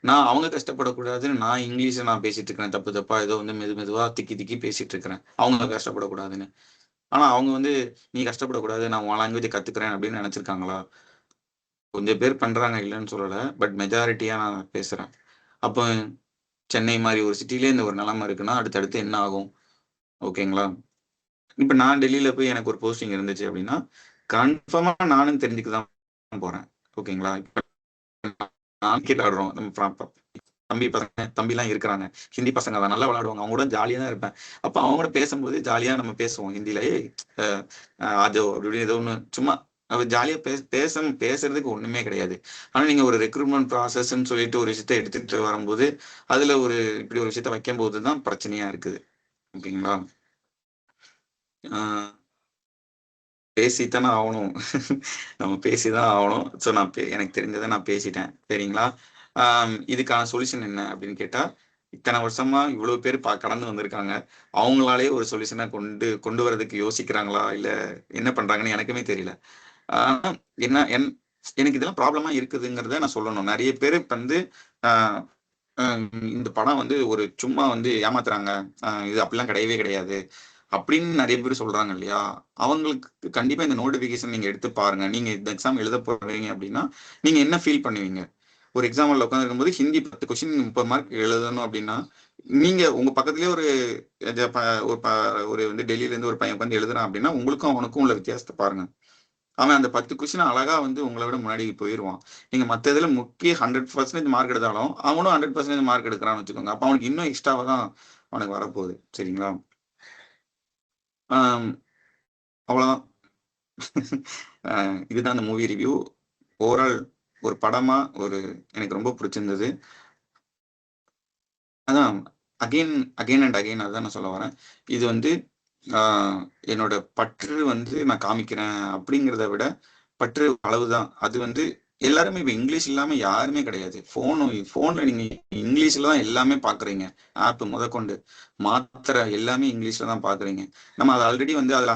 நான் அவங்க கஷ்டப்படக்கூடாதுன்னு நான் இங்கிலீஷை நான் பேசிட்டு இருக்கிறேன், தப்பு தப்பா ஏதோ வந்து மெதுவா திக்கி திக்கி பேசிட்டு இருக்கிறேன், அவங்க கஷ்டப்படக்கூடாதுன்னு. ஆனா அவங்க வந்து நீ கஷ்டப்படக்கூடாது, நான் உன் லாங்குவேஜை கத்துக்கிறேன் அப்படின்னு நினைச்சிருக்காங்களா? கொஞ்சம் பேர் பண்றாங்க, இல்லைன்னு சொல்லலை, பட் மெஜாரிட்டியா நான் பேசுறேன். அப்போ சென்னை மாதிரி ஒரு சிட்டிலே இந்த ஒரு நிலைமை இருக்குன்னா அடுத்தடுத்து என்ன ஆகும்? ஓகேங்களா? இப்ப நான் டெல்லியில போய் எனக்கு ஒரு போஸ்டிங் இருந்துச்சு அப்படின்னா கன்ஃபார்மா நானும் தெரிஞ்சுக்க தான் போறேன். ஓகேங்களா? இப்ப நான் கிரிக்கெட் ஆடுறோம், நம்ம தம்பிலாம் இருக்கிறாங்க, ஹிந்தி பசங்க தான், நல்லா விளையாடுவாங்க, அவங்க கூட ஜாலியா தான் இருப்பேன். அப்ப அவங்க கூட பேசும்போது ஜாலியா நம்ம பேசுவோம் ஹிந்தில, ஆஜோ அப்படி ஏதோ ஒண்ணு சும்மா ஜாலியா பேசுறதுக்கு ஒண்ணுமே கிடையாது. ஆனா நீங்க ஒரு ரெக்ரூட்மெண்ட் ப்ராசஸ்ன்னு சொல்லிட்டு ஒரு விஷயத்த எடுத்துட்டு வரும்போது அதுல இப்படி ஒரு விஷயத்த வைக்கும் போதுதான் பிரச்சனையா இருக்குது. ஓகேங்களா? பேசித்தானே ஆகணும். நம்ம பேசிதான் ஆகணும். ஸோ நான் எனக்கு தெரிஞ்சதை நான் பேசிட்டேன். சரிங்களா? இதுக்கான சொல்யூஷன் என்ன அப்படின்னு கேட்டா, இத்தனை வருஷமா இவ்வளவு பேர் கடந்து வந்திருக்காங்க, அவங்களாலேயே ஒரு சொல்யூஷனை கொண்டு வரதுக்கு யோசிக்கிறாங்களா இல்ல என்ன பண்றாங்கன்னு எனக்குமே தெரியல. ஆனா என்ன எனக்கு இதெல்லாம் ப்ராப்ளமா இருக்குதுங்கிறத நான் சொல்லணும். நிறைய பேர் வந்து இந்த படம் வந்து ஒரு சும்மா வந்து ஏமாத்துறாங்க, இது அப்படிலாம் கிடையவே கிடையாது அப்படின்னு நிறைய பேர் சொல்றாங்க இல்லையா? அவங்களுக்கு கண்டிப்பா இந்த நோட்டிபிகேஷன் நீங்க எடுத்து பாருங்க. நீங்க இந்த எக்ஸாம் எழுத போறீங்க அப்படின்னா நீங்க என்ன ஃபீல் பண்ணுவீங்க? ஒரு எக்ஸாம்பிள் உட்காந்துருக்கும் போது ஹிந்தி 10 கொஸ்டின் 30 மார்க் எழுதணும் அப்படின்னா நீங்க உங்க பக்கத்துலயே ஒரு வந்து டெல்லியில இருந்து ஒரு பையன் உட்காந்து எழுதுறான் அப்படின்னா உங்களுக்கும் அவனுக்கும் உள்ள வித்தியாசத்தை பாருங்க. அவன் அந்த 10 கொஸ்டின் அழகா வந்து உங்களை விட முன்னாடி போயிடுவான். நீங்க மத்த இதுல முக்கிய 100% மார்க் எடுத்தாலும் அவனும் 100% மார்க் எடுக்கிறான்னு வச்சுக்கோங்க. அப்ப அவனுக்கு இன்னும் எக்ஸ்ட்ராவா தான் அவனுக்கு வரப்போகுது. சரிங்களா? அவ்வளவுதான். இதுதான் அந்த மூவி ரிவ்யூ. ஓவரால் ஒரு படமா எனக்கு ரொம்ப பிடிச்சிருந்தது. அதான் அகைன் அகைன் அண்ட் அகைன் அதுதான் நான் சொல்ல வரேன். இது வந்து என்னோட பற்று வந்து நான் காமிக்கிறேன் அப்படிங்கிறத விட பற்று அளவுதான். அது வந்து எல்லாருமே இப்ப இங்கிலீஷ் இல்லாம யாருமே கிடையாது. போன்ல நீங்க இங்கிலீஷ்ல தான் எல்லாமே பாக்குறீங்க. ஆப் முதற்கொண்டு மாத்திரை எல்லாமே இங்கிலீஷ்ல தான் பாக்குறீங்க. நம்ம அது ஆல்ரெடி வந்து அதுல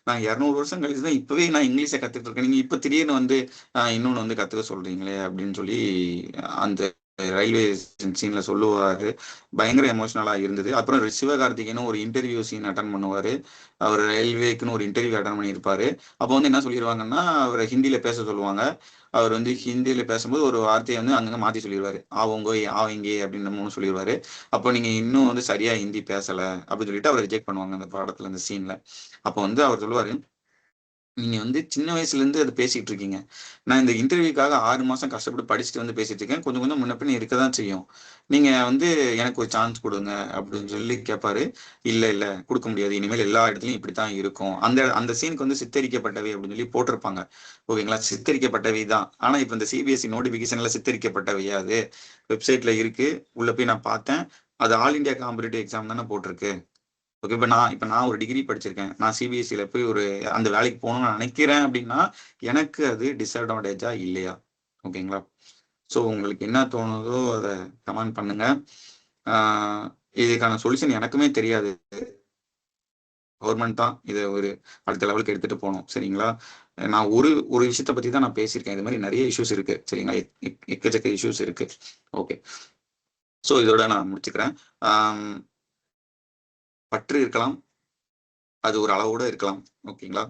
நான் 200 வருஷம் கழிச்சு தான் இப்பவே நான் இங்கிலீஷை கத்துட்டு இருக்கேன். நீங்க இப்ப திடீர்னு வந்து இன்னொன்னு வந்து கத்துக்க சொல்றீங்களே அப்படின்னு சொல்லி அந்த ரயில்வே சீன்ல சொல்லுவாரு. பயங்கர எமோஷனலா இருந்தது. அப்புறம் சிவகார்த்திகேயனும் ஒரு இன்டர்வியூ சீன் அட்டன் பண்ணுவாரு. அவர் ரயில்வேக்குன்னு ஒரு இன்டர்வியூ அட்டன் பண்ணியிருப்பாரு. அப்போ வந்து என்ன சொல்லிடுவாங்கன்னா அவரை ஹிந்தியில பேச சொல்லுவாங்க. அவர் வந்து ஹிந்தியில பேசும்போது ஒரு வார்த்தையை வந்து அங்கங்க மாத்தி சொல்லிடுவாரு. ஆவங்க ஆவங்க அப்படின்னு சொல்லிடுவாரு. அப்போ நீங்க இன்னும் வந்து சரியா ஹிந்தி பேசல அப்படின்னு சொல்லிட்டு அவர் ரிஜெக்ட் பண்ணுவாங்க அந்த படத்துல அந்த சீன்ல. அப்போ வந்து அவர் சொல்லுவாரு, நீங்க வந்து சின்ன வயசுல இருந்து அதை பேசிட்டு இருக்கீங்க. நான் இந்த இன்டர்வியூக்காக 6 மாசம் கஷ்டப்பட்டு படிச்சுட்டு வந்து பேசிட்டு இருக்கேன். கொஞ்சம் கொஞ்சம் முன்ன பின்ன இருக்கதான் செய்யும். நீங்க வந்து எனக்கு ஒரு சான்ஸ் கொடுங்க அப்படின்னு சொல்லி கேட்பாரு. இல்ல இல்ல கொடுக்க முடியாது. இனிமேல் எல்லா இடத்துலயும் இப்படித்தான் இருக்கும். அந்த அந்த சீனுக்கு வந்து சித்தரிக்கப்பட்டவை அப்படின்னு சொல்லி போட்டிருப்பாங்க. ஓகேங்களா? சித்தரிக்கப்பட்டவை தான். ஆனா இப்ப இந்த சிபிஎஸ்இ நோட்டிபிகேஷன்ல சித்தரிக்கப்பட்டவையா அது வெப்சைட்ல இருக்கு. உள்ள போய் நான் பார்த்தேன். அது ஆல் இந்தியா காம்படிட்டிவ் எக்ஸாம் தானே போட்டிருக்கு. ஓகே. இப்ப நான் ஒரு டிகிரி படிச்சிருக்கேன். நான் சிபிஎஸ்சில போய் அந்த வேலைக்கு போகணும்னு நினைக்கிறேன் அப்படின்னா எனக்கு அது டிஸ்அட்வான்டேஜா இல்லையா? ஓகேங்களா? ஸோ உங்களுக்கு என்ன தோணுதோ அதை கமெண்ட் பண்ணுங்க. இதுக்கான சொல்யூஷன் எனக்குமே தெரியாது. கவர்மெண்ட் தான் இதை ஒரு அடுத்த லெவலுக்கு எடுத்துட்டு போகணும். சரிங்களா? நான் ஒரு ஒரு விஷயத்த பத்தி தான் நான் பேசியிருக்கேன். இது மாதிரி நிறைய இஷ்யூஸ் இருக்கு. சரிங்களா? எக்கச்சக்க இஷ்யூஸ் இருக்கு. ஓகே. ஸோ இதோட நான் முடிச்சுக்கிறேன். பற்று இருக்கலாம். அது ஒரு அளவோட இருக்கலாம். ஓகேங்களா?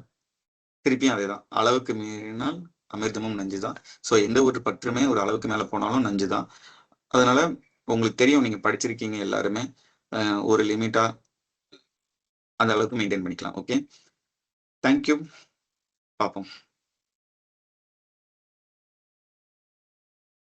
திருப்பியும் அதேதான். அளவுக்கு மீறினால் அமிர்தமும் நஞ்சுதான். ஸோ எந்த ஒரு பற்றுமே ஒரு அளவுக்கு மேல போனாலும் நஞ்சுதான். அதனால உங்களுக்கு தெரியும், நீங்க படிச்சிருக்கீங்க எல்லாருமே. ஒரு லிமிட்டா அந்த அளவுக்கு மெயின்டைன் பண்ணிக்கலாம். ஓகே. Thank you. பார்ப்போம்.